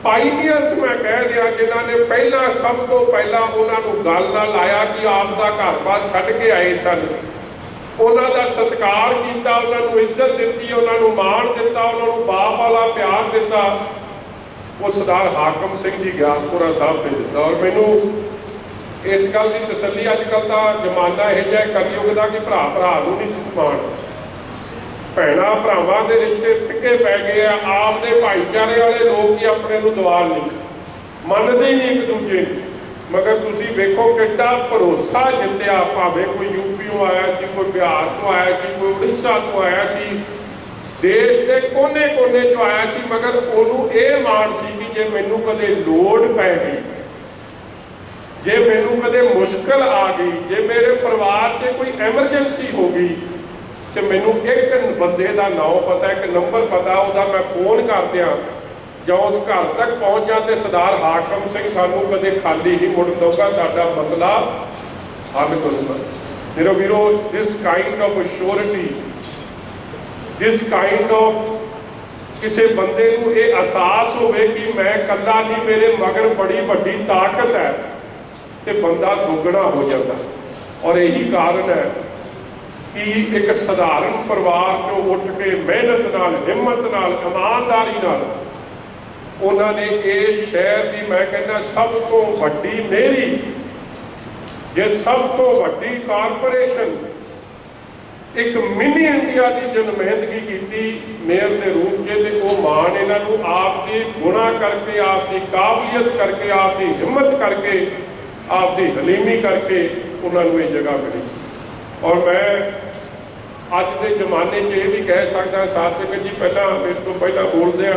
ਪਾਈਨੀਅਰਸ ਮੈਂ ਕਹਿ ਦਿਆਂ, ਜਿਨ੍ਹਾਂ ਨੇ ਪਹਿਲਾਂ ਸਭ ਤੋਂ ਪਹਿਲਾਂ ਉਹਨਾਂ ਨੂੰ ਗੱਲ ਨਾਲ ਆਇਆ ਕਿ ਆਪ ਦਾ ਘਰ-ਬਾਰ ਛੱਡ ਕੇ ਆਏ ਸਨ, ਉਹਨਾਂ ਦਾ ਸਤਿਕਾਰ ਕੀਤਾ, ਉਹਨਾਂ ਨੂੰ ਇੱਜ਼ਤ ਦਿੱਤੀ, ਉਹਨਾਂ ਨੂੰ ਮਾਣ ਦਿੱਤਾ, ਉਹਨਾਂ ਨੂੰ ਬਾਪ ਵਾਲਾ ਪਿਆਰ ਦਿੱਤਾ, ਉਹ ਸਰਦਾਰ ਹਾਕਮ ਸਿੰਘ ਜੀ ਗਿਆਸਪੁਰਾ ਸਾਹਿਬ ਨੇ ਦਿੱਤਾ। ਔਰ ਮੈਨੂੰ ਇਸ ਗੱਲ ਦੀ ਤਸੱਲੀ, ਅੱਜ ਕੱਲ੍ਹ ਦਾ ਜ਼ਮਾਨਾ ਇਹੋ ਜਿਹਾ ਕਲਯੁਗ ਦਾ ਕਿ ਭਰਾ ਨੂੰ ਨਹੀਂ ਮਾਣ, ਭੈਣਾਂ ਭਰਾਵਾਂ ਦੇ ਰਿਸ਼ਤੇ ਫਿੱਕੇ ਪੈ ਗਏ ਆ। ਆਪ ਦੇ ਭਾਈਚਾਰੇ ਵਾਲੇ ਲੋਕ ਹੀ ਆਪਣੇ ਨੂੰ ਦਵਾਲ ਨਹੀਂ ਮੰਨਦੇ ਹੀ ਨਹੀਂ ਇੱਕ ਦੂਜੇ ਨੂੰ। ਮਗਰ ਤੁਸੀਂ ਵੇਖੋ ਕਿੱਡਾ ਭਰੋਸਾ ਜਿੱਤਿਆ, ਭਾਵੇਂ ਕੋਈ ਯੂਪੀਓਂ ਆਇਆ ਸੀ, ਕੋਈ ਬਿਹਾਰ ਤੋਂ ਆਇਆ ਸੀ, ਕੋਈ ਉੜੀਸਾ ਤੋਂ ਆਇਆ ਸੀ, ਦੇਸ਼ ਦੇ ਕੋਨੇ-ਕੋਨੇ 'ਚੋਂ ਆਇਆ ਸੀ, ਮਗਰ ਉਹਨੂੰ ਇਹ ਮਾਣ ਸੀ ਕਿ ਜੇ ਮੈਨੂੰ ਕਦੇ ਲੋੜ ਪੈ ਗਈ, ਜੇ ਮੈਨੂੰ ਕਦੇ ਮੁਸ਼ਕਲ ਆ ਗਈ, ਜੇ ਮੇਰੇ ਪਰਿਵਾਰ 'ਚ ਕੋਈ ਐਮਰਜੈਂਸੀ ਹੋ ਗਈ ਤੇ ਮੈਨੂੰ ਇੱਕ ਬੰਦੇ ਦਾ ਨਾਮ ਪਤਾ, ਇੱਕ ਨੰਬਰ ਪਤਾ, ਉਹਦਾ ਮੈਂ ਫੋਨ ਕਰ ਦਿਆਂ ਜਾਂ ਉਸ ਘਰ ਤੱਕ ਪਹੁੰਚ ਜਾਂ ਤੇ ਸਰਦਾਰ ਹਾਕਮ ਸਿੰਘ ਸਾਨੂੰ ਕਦੇ ਖਾਲੀ ਨਹੀਂ ਮੁੜ ਦਊਗਾ, ਸਾਡਾ ਮਸਲਾ ਹੱਲ ਕਰੂਗਾ। ਮੇਰੇ ਵੀਰੋ, this kind of assurity, this kind of ਕਿਸੇ ਬੰਦੇ ਨੂੰ ਇਹ ਅਹਿਸਾਸ ਹੋਵੇ ਕਿ ਮੈਂ ਇਕੱਲਾ ਨਹੀਂ, ਮੇਰੇ ਮਗਰ ਬੜੀ ਵੱਡੀ ਤਾਕਤ ਹੈ, ਤੇ ਬੰਦਾ ਦੁੱਗਣਾ ਹੋ ਜਾਂਦਾ। ਔਰ ਇਹੀ ਕਾਰਨ ਹੈ ਕਿ ਇੱਕ ਸਧਾਰਨ ਪਰਿਵਾਰ ਚੋਂ ਉੱਠ ਕੇ ਮਿਹਨਤ ਨਾਲ, ਹਿੰਮਤ ਨਾਲ, ਇਮਾਨਦਾਰੀ ਨਾਲ ਉਹਨਾਂ ਨੇ ਇਸ ਸ਼ਹਿਰ ਦੀ, ਮੈਂ ਕਹਿੰਦਾ ਸਭ ਤੋਂ ਵੱਡੀ ਮੇਰੀ, ਜੇ ਸਭ ਤੋਂ ਵੱਡੀ ਕਾਰਪੋਰੇਸ਼ਨ ਇੱਕ ਮਿਨੀ ਇੰਡੀਆ ਦੀ ਜੋ ਨੁਮਾਇੰਦਗੀ ਕੀਤੀ ਮੇਅਰ ਦੇ ਰੂਪ 'ਚ, ਤੇ ਉਹ ਮਾਣ ਇਹਨਾਂ ਨੂੰ ਆਪ ਦੇ ਗੁਣਾਂ ਕਰਕੇ, ਆਪ ਦੀ ਕਾਬਲੀਅਤ ਕਰਕੇ, ਆਪ ਦੀ ਹਿੰਮਤ ਕਰਕੇ, ਆਪ ਦੀ ਹਲੀਮੀ ਕਰਕੇ ਉਹਨਾਂ ਨੂੰ ਇਹ ਜਗ੍ਹਾ ਮਿਲੀ। ਔਰ ਮੈਂ ਅੱਜ ਦੇ ਜ਼ਮਾਨੇ 'ਚ ਇਹ ਵੀ ਕਹਿ ਸਕਦਾ, ਸਾਧ ਸੰਗਤ ਜੀ ਪਹਿਲਾਂ ਮੇਰੇ ਤੋਂ ਪਹਿਲਾਂ ਬੋਲਦਿਆਂ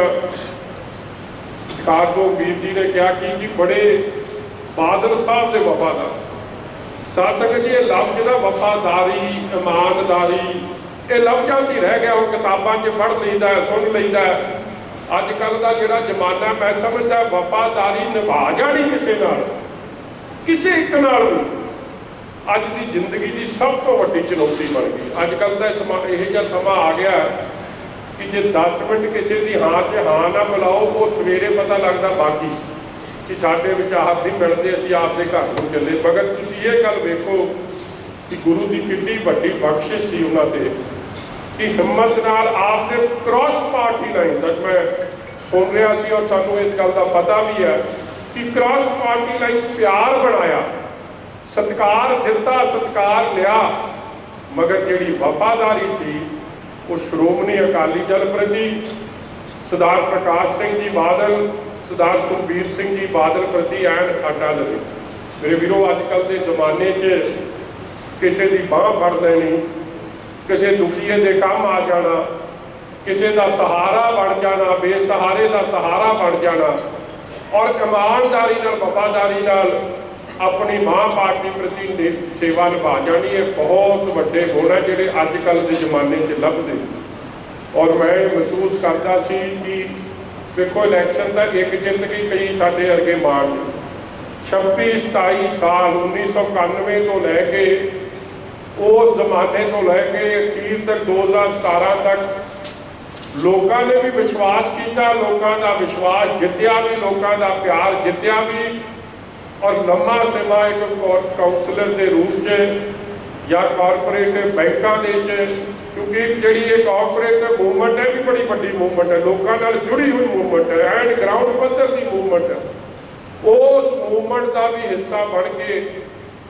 ਸਤਿਕਾਰਯੋਗ ਵੀਰ ਜੀ ਨੇ ਕਿਹਾ ਕਿ ਬੜੇ ਬਾਦਲ ਸਾਹਿਬ ਦੇ ਵਫਾਦਾਰ। ਸਾਧ ਸੰਗਤ ਜੀ, ਇਹ ਲਫ਼ਜ਼ ਨਾ ਵਫਾਦਾਰੀ, ਇਮਾਨਦਾਰੀ, ਇਹ ਲਫ਼ਜ਼ਾਂ 'ਚ ਹੀ ਰਹਿ ਗਿਆ। ਹੁਣ ਕਿਤਾਬਾਂ 'ਚ ਪੜ੍ਹ ਲਈਦਾ, ਸੁਣ ਲਈਦਾ। ਅੱਜ ਕੱਲ੍ਹ ਦਾ ਜਿਹੜਾ ਜ਼ਮਾਨਾ, ਮੈਂ ਸਮਝਦਾ ਵਫਾਦਾਰੀ ਨਿਭਾ ਜਾਣੀ ਕਿਸੇ ਨਾਲ, ਕਿਸੇ ਇੱਕ ਨਾਲ ਵੀ ਅੱਜ ਦੀ ਜ਼ਿੰਦਗੀ ਦੀ ਸਭ ਤੋਂ ਵੱਡੀ ਚੁਣੌਤੀ ਬਣ ਗਈ। ਅੱਜ ਕੱਲ੍ਹ ਦਾ ਸਮਾਂ ਇਹੋ ਜਿਹਾ ਸਮਾਂ ਆ ਗਿਆ ਕਿ ਜੇ 10 ਮਿੰਟ ਕਿਸੇ ਦੀ ਹਾਂ 'ਚ ਹਾਂ ਨਾ ਮਿਲਾਓ, ਉਹ ਸਵੇਰੇ ਪਤਾ ਲੱਗਦਾ ਬਾਕੀ ਕਿ ਸਾਡੇ ਵਿੱਚ ਆਪ ਨਹੀਂ ਮਿਲਦੇ, ਅਸੀਂ ਆਪ ਦੇ ਘਰ ਨੂੰ ਚੱਲੇ। ਮਗਰ ਤੁਸੀਂ ਇਹ ਗੱਲ ਵੇਖੋ ਕਿ ਗੁਰੂ ਦੀ ਕਿੰਨੀ ਵੱਡੀ ਬਖਸ਼ਿਸ਼ ਸੀ ਉਹਨਾਂ ਤੇ ਕਿ ਹਿੰਮਤ ਨਾਲ ਆਪ ਦੇ ਕ੍ਰਾਸ ਪਾਰਟੀ ਲਾਈਨ, ਸੱਚ ਮੈਂ ਸੁਣ ਰਿਹਾ ਸੀ ਔਰ ਸਾਨੂੰ ਇਸ ਗੱਲ ਦਾ ਪਤਾ ਵੀ ਹੈ ਕਿ ਕ੍ਰਾਸ ਪਾਰਟੀ ਲਾਈਨ ਪਿਆਰ ਬਣਾਇਆ, ਸਤਿਕਾਰ ਦਿੱਤਾ, ਸਤਿਕਾਰ ਲਿਆ। ਮਗਰ ਜਿਹੜੀ ਵਫਾਦਾਰੀ ਸੀ ਉਹ ਸ਼੍ਰੋਮਣੀ ਅਕਾਲੀ ਦਲ ਪ੍ਰਤੀ, ਸਰਦਾਰ ਪ੍ਰਕਾਸ਼ ਸਿੰਘ ਜੀ ਬਾਦਲ, ਸਰਦਾਰ ਸੁਖਬੀਰ ਸਿੰਘ ਜੀ ਬਾਦਲ ਪ੍ਰਤੀ ਐਨ ਅਟੱਲ ਰਹੀ। ਮੇਰੇ ਵੀਰੋ, ਅੱਜ ਕੱਲ੍ਹ ਦੇ ਜ਼ਮਾਨੇ 'ਚ ਕਿਸੇ ਦੀ ਬਾਂਹ ਫੜ ਲੈਣੀ, ਕਿਸੇ ਦੁਖੀਏ ਦੇ ਕੰਮ ਆ ਜਾਣਾ, ਕਿਸੇ ਦਾ ਸਹਾਰਾ ਬਣ ਜਾਣਾ, ਬੇਸਹਾਰੇ ਦਾ ਸਹਾਰਾ ਬਣ ਜਾਣਾ, ਔਰ ਇਮਾਨਦਾਰੀ ਨਾਲ, ਵਫਾਦਾਰੀ ਨਾਲ ਆਪਣੀ ਮਾਂ ਪਾਰਟੀ ਪ੍ਰਤੀ ਸੇਵਾ ਨਿਭਾ ਜਾਣੀ, ਇਹ ਬਹੁਤ ਵੱਡੇ ਗੁਣ ਹੈ ਜਿਹੜੇ ਅੱਜ ਕੱਲ੍ਹ ਦੇ ਜ਼ਮਾਨੇ 'ਚ ਲੱਭਦੇ। ਔਰ ਮੈਂ ਮਹਿਸੂਸ ਕਰਦਾ ਸੀ ਕਿ ਵੇਖੋ ਇਲੈਕਸ਼ਨ ਤਾਂ ਇੱਕ ਜਿੱਤ ਗਈ, ਕਈ ਸਾਡੇ ਵਰਗੇ ਮਾਰ 26-27 ਸਾਲ 1991 ਤੋਂ ਲੈ ਕੇ ਉਸ ਜ਼ਮਾਨੇ ਤੋਂ ਲੈ ਕੇ ਅਖੀਰ ਤੱਕ 2017 ਤੱਕ ਲੋਕਾਂ ਨੇ ਵੀ ਵਿਸ਼ਵਾਸ ਕੀਤਾ, ਲੋਕਾਂ ਦਾ ਵਿਸ਼ਵਾਸ ਜਿੱਤਿਆ ਵੀ, ਲੋਕਾਂ ਦਾ ਪਿਆਰ ਜਿੱਤਿਆ ਵੀ। ਔਰ ਲੰਮਾ ਸਮਾਂ ਇੱਕ ਕਾਉਂਸਲਰ ਦੇ ਰੂਪ 'ਚ ਜਾਂ ਕਾਰਪੋਰੇਟ ਬੈਂਕਾਂ ਦੇ 'ਚ, ਕਿਉਂਕਿ ਜਿਹੜੀ ਇਹ ਕਾਰਪੋਰੇਟ ਮੂਵਮੈਂਟ ਹੈ ਵੀ ਬੜੀ ਵੱਡੀ ਮੂਵਮੈਂਟ ਹੈ, ਲੋਕਾਂ ਨਾਲ ਜੁੜੀ ਹੋਈ ਮੂਵਮੈਂਟ ਹੈ ਐਂਡ ਗਰਾਊਂਡ ਪੱਧਰ ਦੀ ਮੂਵਮੈਂਟ ਹੈ। ਉਸ ਮੂਵਮੈਂਟ ਦਾ ਵੀ ਹਿੱਸਾ ਬਣ ਕੇ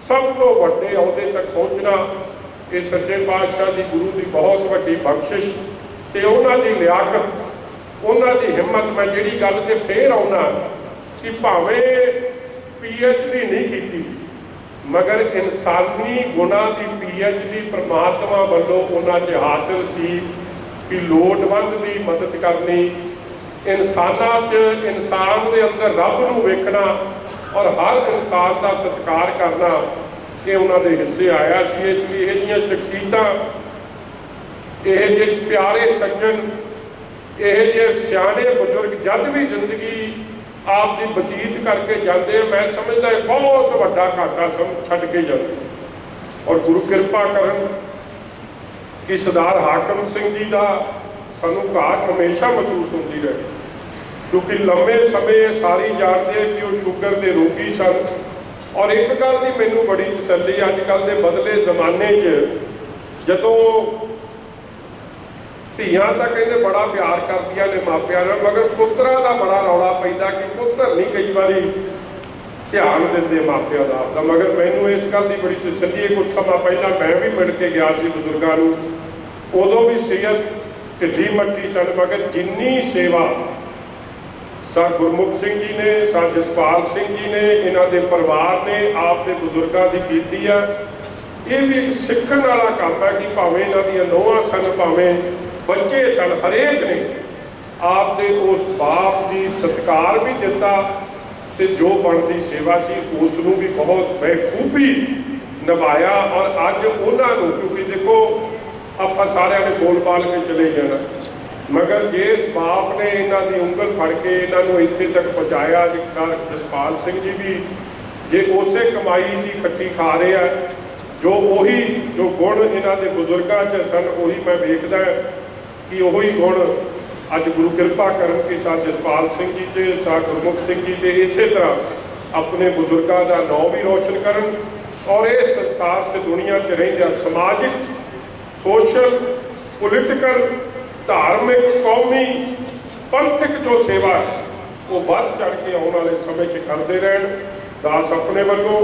ਸਭ ਤੋਂ ਵੱਡੇ ਅਹੁਦੇ ਤੱਕ ਪਹੁੰਚਣਾ ਇਹ ਸੱਚੇ ਪਾਤਸ਼ਾਹ ਦੀ ਗੁਰੂ ਦੀ ਬਹੁਤ ਵੱਡੀ ਬਖਸ਼ਿਸ਼ ਤੇ ਉਹਨਾਂ ਦੀ ਲਿਆਕਤ, ਉਹਨਾਂ ਦੀ ਹਿੰਮਤ। ਮੈਂ ਜਿਹੜੀ ਗੱਲ ਤੇ ਫੇਰ ਆਉਣਾ ਕਿ ਭਾਵੇਂ PhD ਨਹੀਂ ਕੀਤੀ ਸੀ, ਮਗਰ ਇਨਸਾਨੀ ਗੁਣਾਂ ਦੀ PhD ਪ੍ਰਮਾਤਮਾ ਵੱਲੋਂ ਉਹਨਾਂ 'ਚ ਹਾਸਲ ਸੀ ਕਿ ਲੋੜਵੰਦ ਦੀ ਮਦਦ ਕਰਨੀ, ਇਨਸਾਨਾਂ 'ਚ ਇਨਸਾਨ ਦੇ ਅੰਦਰ ਰੱਬ ਨੂੰ ਵੇਖਣਾ ਔਰ ਹਰ ਇਨਸਾਨ ਦਾ ਸਤਿਕਾਰ ਕਰਨਾ, ਇਹ ਉਹਨਾਂ ਦੇ ਹਿੱਸੇ ਆਇਆ ਸੀ। ਇਸ ਲਈ ਇਹ ਜਿਹੀਆਂ ਸ਼ਖਸੀਅਤਾਂ, ਇਹ ਜਿਹੇ ਪਿਆਰੇ ਸੱਜਣ, ਇਹ ਜਿਹੇ ਸਿਆਣੇ ਬਜ਼ੁਰਗ ਜਦ ਵੀ ਜ਼ਿੰਦਗੀ ਆਪ ਦੀ ਬਤੀਤ ਕਰਕੇ ਜਾਂਦੇ, ਮੈਂ ਸਮਝਦਾ ਬਹੁਤ ਵੱਡਾ ਘਾਟਾ ਛੱਡ ਕੇ ਜਾਂਦੇ। ਔਰ ਗੁਰੂ ਕਿਰਪਾ ਕਰਨ ਕਿ ਸਰਦਾਰ ਹਾਕਮ ਸਿੰਘ ਜੀ ਦਾ ਸਾਨੂੰ ਘਾਟ ਹਮੇਸ਼ਾ ਮਹਿਸੂਸ ਹੁੰਦੀ ਰਹੇ, ਕਿਉਂਕਿ ਲੰਮੇ ਸਮੇਂ ਸਾਰੀ ਜਾਣਦੇ ਕਿ ਉਹ ਸ਼ੂਗਰ ਦੇ ਰੋਗੀ ਸਨ। ਔਰ ਇੱਕ ਗੱਲ ਦੀ ਮੈਨੂੰ ਬੜੀ ਤਸੱਲੀ, ਅੱਜ ਕੱਲ੍ਹ ਦੇ ਬਦਲੇ ਜ਼ਮਾਨੇ 'ਚ ਜਦੋਂ ਧੀਆਂ ਤਾਂ ਕਹਿੰਦੇ ਬੜਾ ਪਿਆਰ ਕਰਦੀਆਂ ਨੇ ਮਾਪਿਆਂ ਨਾਲ, ਮਗਰ ਪੁੱਤਰਾਂ ਦਾ ਬੜਾ ਰੌਲਾ ਪੈਂਦਾ ਕਿ ਪੁੱਤਰ ਨਹੀਂ ਕਈ ਵਾਰੀ ਧਿਆਨ ਦਿੰਦੇ ਮਾਪਿਆਂ ਦਾ ਆਪਦਾ। ਮਗਰ ਮੈਨੂੰ ਇਸ ਗੱਲ ਦੀ ਬੜੀ ਤਸੱਲੀ ਹੈ, ਕੁਝ ਸਮਾਂ ਪਹਿਲਾਂ ਮੈਂ ਵੀ ਮਿਲ ਕੇ ਗਿਆ ਸੀ ਬਜ਼ੁਰਗਾਂ ਨੂੰ, ਉਦੋਂ ਵੀ ਸਿਹਤ ਢਿੱਲੀ ਮੱਠੀ ਸਨ, ਮਗਰ ਜਿੰਨੀ ਸੇਵਾ ਸਰ ਗੁਰਮੁਖ ਸਿੰਘ ਜੀ ਨੇ, ਸਰ ਜਸਪਾਲ ਸਿੰਘ ਜੀ ਨੇ, ਇਹਨਾਂ ਦੇ ਪਰਿਵਾਰ ਨੇ ਆਪ ਦੇ ਬਜ਼ੁਰਗਾਂ ਦੀ ਕੀਤੀ ਆ, ਇਹ ਵੀ ਇੱਕ ਸਿੱਖਣ ਵਾਲਾ ਕੰਮ ਹੈ ਕਿ ਭਾਵੇਂ ਇਹਨਾਂ ਦੀਆਂ ਨੂੰਹਾਂ ਸਨ, ਭਾਵੇਂ ਬੱਚੇ ਸਨ, ਹਰੇਕ ਨੇ ਆਪ ਦੇ ਉਸ ਬਾਪ ਦੀ ਸਤਿਕਾਰ ਵੀ ਦਿੱਤਾ ਤੇ ਜੋ ਬਣਦੀ ਸੇਵਾ ਸੀ ਉਸ ਨੂੰ ਵੀ ਬਹੁਤ ਬਖੂਬੀ ਨਿਭਾਇਆ। ਔਰ ਅੱਜ ਉਹਨਾਂ ਨੂੰ, ਕਿਉਂਕਿ ਦੇਖੋ ਆਪਾਂ ਸਾਰਿਆਂ ਨੇ ਬੋਲ ਬਾਲ ਕੇ ਚਲੇ ਜਾਣਾ, ਮਗਰ ਜਿਸ ਬਾਪ ਨੇ ਇਹਨਾਂ ਦੀ ਉਂਗਲ ਫੜ ਕੇ ਇਹਨਾਂ ਨੂੰ ਇੱਥੇ ਤੱਕ ਪਹੁੰਚਾਇਆ, ਸਰ ਜਸਪਾਲ ਸਿੰਘ ਜੀ ਵੀ ਜੇ ਉਸੇ ਕਮਾਈ ਦੀ ਖੱਟੀ ਖਾ ਰਹੇ ਆ, ਜੋ ਗੁਣ ਇਹਨਾਂ ਦੇ ਬਜ਼ੁਰਗਾਂ 'ਚ ਸਨ, ਉਹੀ ਮੈਂ ਵੇਖਦਾ ਕਿ ਉਹੀ ਗੁਣ ਅੱਜ ਗੁਰੂ ਕਿਰਪਾ ਕਰਨ ਕਿ ਸਰ ਜਸਪਾਲ ਸਿੰਘ ਜੀ ਤੇ ਸਰ ਗੁਰਮੁਖ ਸਿੰਘ ਜੀ ਤੇ ਇਸੇ ਤਰ੍ਹਾਂ ਆਪਣੇ ਬਜ਼ੁਰਗਾਂ ਦਾ ਨਾਂ ਵੀ ਰੋਸ਼ਨ ਕਰਨ ਔਰ ਇਹ ਸੰਸਾਰ ਤੇ ਦੁਨੀਆ 'ਚ ਰਹਿੰਦਿਆਂ ਸਮਾਜਿਕ, ਸੋਸ਼ਲ, ਪੋਲੀਟੀਕਲ, ਧਾਰਮਿਕ, ਕੌਮੀ, ਪੰਥਕ ਜੋ ਸੇਵਾ ਹੈ ਉਹ ਵੱਧ ਚੜ੍ਹ ਕੇ ਆਉਣ ਵਾਲੇ ਸਮੇਂ 'ਚ ਕਰਦੇ ਰਹਿਣ। ਦਾਸ ਆਪਣੇ ਵੱਲੋਂ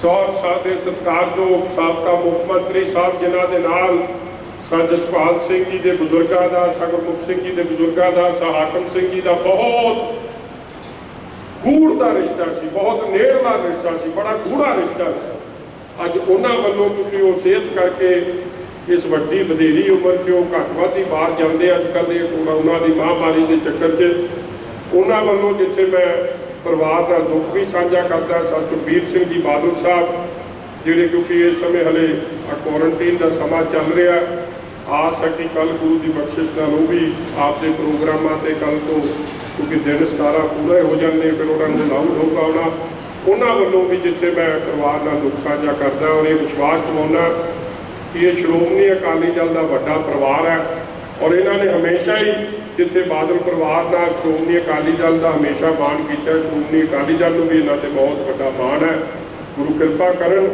ਸਾਡੇ ਸਤਿਕਾਰਯੋਗ ਸਾਬਕਾ ਮੁੱਖ ਮੰਤਰੀ ਸਾਹਿਬ ਜਿਨ੍ਹਾਂ ਦੇ ਨਾਲ ਸਰ ਜਸਪਾਲ ਸਿੰਘ ਜੀ ਦੇ ਬਜ਼ੁਰਗਾਂ ਦਾ, ਸਰ ਗੁਰਮੁਖ ਸਿੰਘ ਜੀ ਦੇ ਬਜ਼ੁਰਗਾਂ ਦਾ, ਸਰ ਹਾਕਮ ਸਿੰਘ ਜੀ ਦਾ ਬਹੁਤ ਗੂੜ ਦਾ ਰਿਸ਼ਤਾ ਸੀ, ਬਹੁਤ ਨੇੜਲਾ ਰਿਸ਼ਤਾ ਸੀ, ਬੜਾ ਗੂੜਾ ਰਿਸ਼ਤਾ ਸੀ। ਅੱਜ ਉਹਨਾਂ ਵੱਲੋਂ ਕਿਉਂਕਿ ਉਹ ਸਿਹਤ ਕਰਕੇ ਇਸ ਵੱਡੀ ਵਧੇਰੀ ਉਮਰ 'ਚ ਉਹ ਘੱਟ ਵੱਧ ਹੀ ਬਾਹਰ ਜਾਂਦੇ ਅੱਜ ਕੱਲ੍ਹ ਦੇ ਉਹਨਾਂ ਦੀ ਮਹਾਂਮਾਰੀ ਦੇ ਚੱਕਰ 'ਚ, ਉਹਨਾਂ ਵੱਲੋਂ ਜਿੱਥੇ ਮੈਂ ਪਰਿਵਾਰ ਦਾ ਦੁੱਖ ਵੀ ਸਾਂਝਾ ਕਰਦਾ, ਸਰ ਸੁਖਬੀਰ ਸਿੰਘ ਜੀ ਬਾਦਲ ਸਾਹਿਬ ਜਿਹੜੇ ਕਿਉਂਕਿ ਇਸ ਸਮੇਂ ਹਲੇ ਕੁਆਰੰਟੀਨ ਦਾ ਸਮਾਂ ਚੱਲ ਰਿਹਾ, ਆਸ ਹੈ ਕਿ ਕੱਲ੍ਹ ਗੁਰੂ ਦੀ ਬਖਸ਼ਿਸ਼ ਨਾਲ ਉਹ ਵੀ ਆਪਦੇ ਪ੍ਰੋਗਰਾਮਾਂ 'ਤੇ ਕੱਲ੍ਹ ਤੋਂ ਕਿਉਂਕਿ ਦਿਨ 17 ਪੂਰੇ ਹੋ ਜਾਂਦੇ ਫਿਰ ਉਹਨਾਂ ਨੂੰ ਲਾਊਡ ਹੋਊਗਾ ਆਉਣਾ, ਉਹਨਾਂ ਵੱਲੋਂ ਵੀ ਜਿੱਥੇ ਮੈਂ ਪਰਿਵਾਰ ਨਾਲ ਦੁੱਖ ਸਾਂਝਾ ਕਰਦਾ ਔਰ ਇਹ ਵਿਸ਼ਵਾਸ ਦਿਵਾਉਂਦਾ ਕਿ ਇਹ ਸ਼੍ਰੋਮਣੀ ਅਕਾਲੀ ਦਲ ਦਾ ਵੱਡਾ ਪਰਿਵਾਰ ਹੈ ਔਰ ਇਹਨਾਂ ਨੇ ਹਮੇਸ਼ਾ ਹੀ ਜਿੱਥੇ ਬਾਦਲ ਪਰਿਵਾਰ ਨਾਲ ਸ਼੍ਰੋਮਣੀ ਅਕਾਲੀ ਦਲ ਦਾ ਹਮੇਸ਼ਾ ਮਾਣ ਕੀਤਾ, ਸ਼੍ਰੋਮਣੀ ਅਕਾਲੀ ਦਲ ਨੂੰ ਵੀ ਇਹਨਾਂ 'ਤੇ ਬਹੁਤ ਵੱਡਾ ਮਾਣ ਹੈ। ਗੁਰੂ ਕਿਰਪਾ ਕਰਨ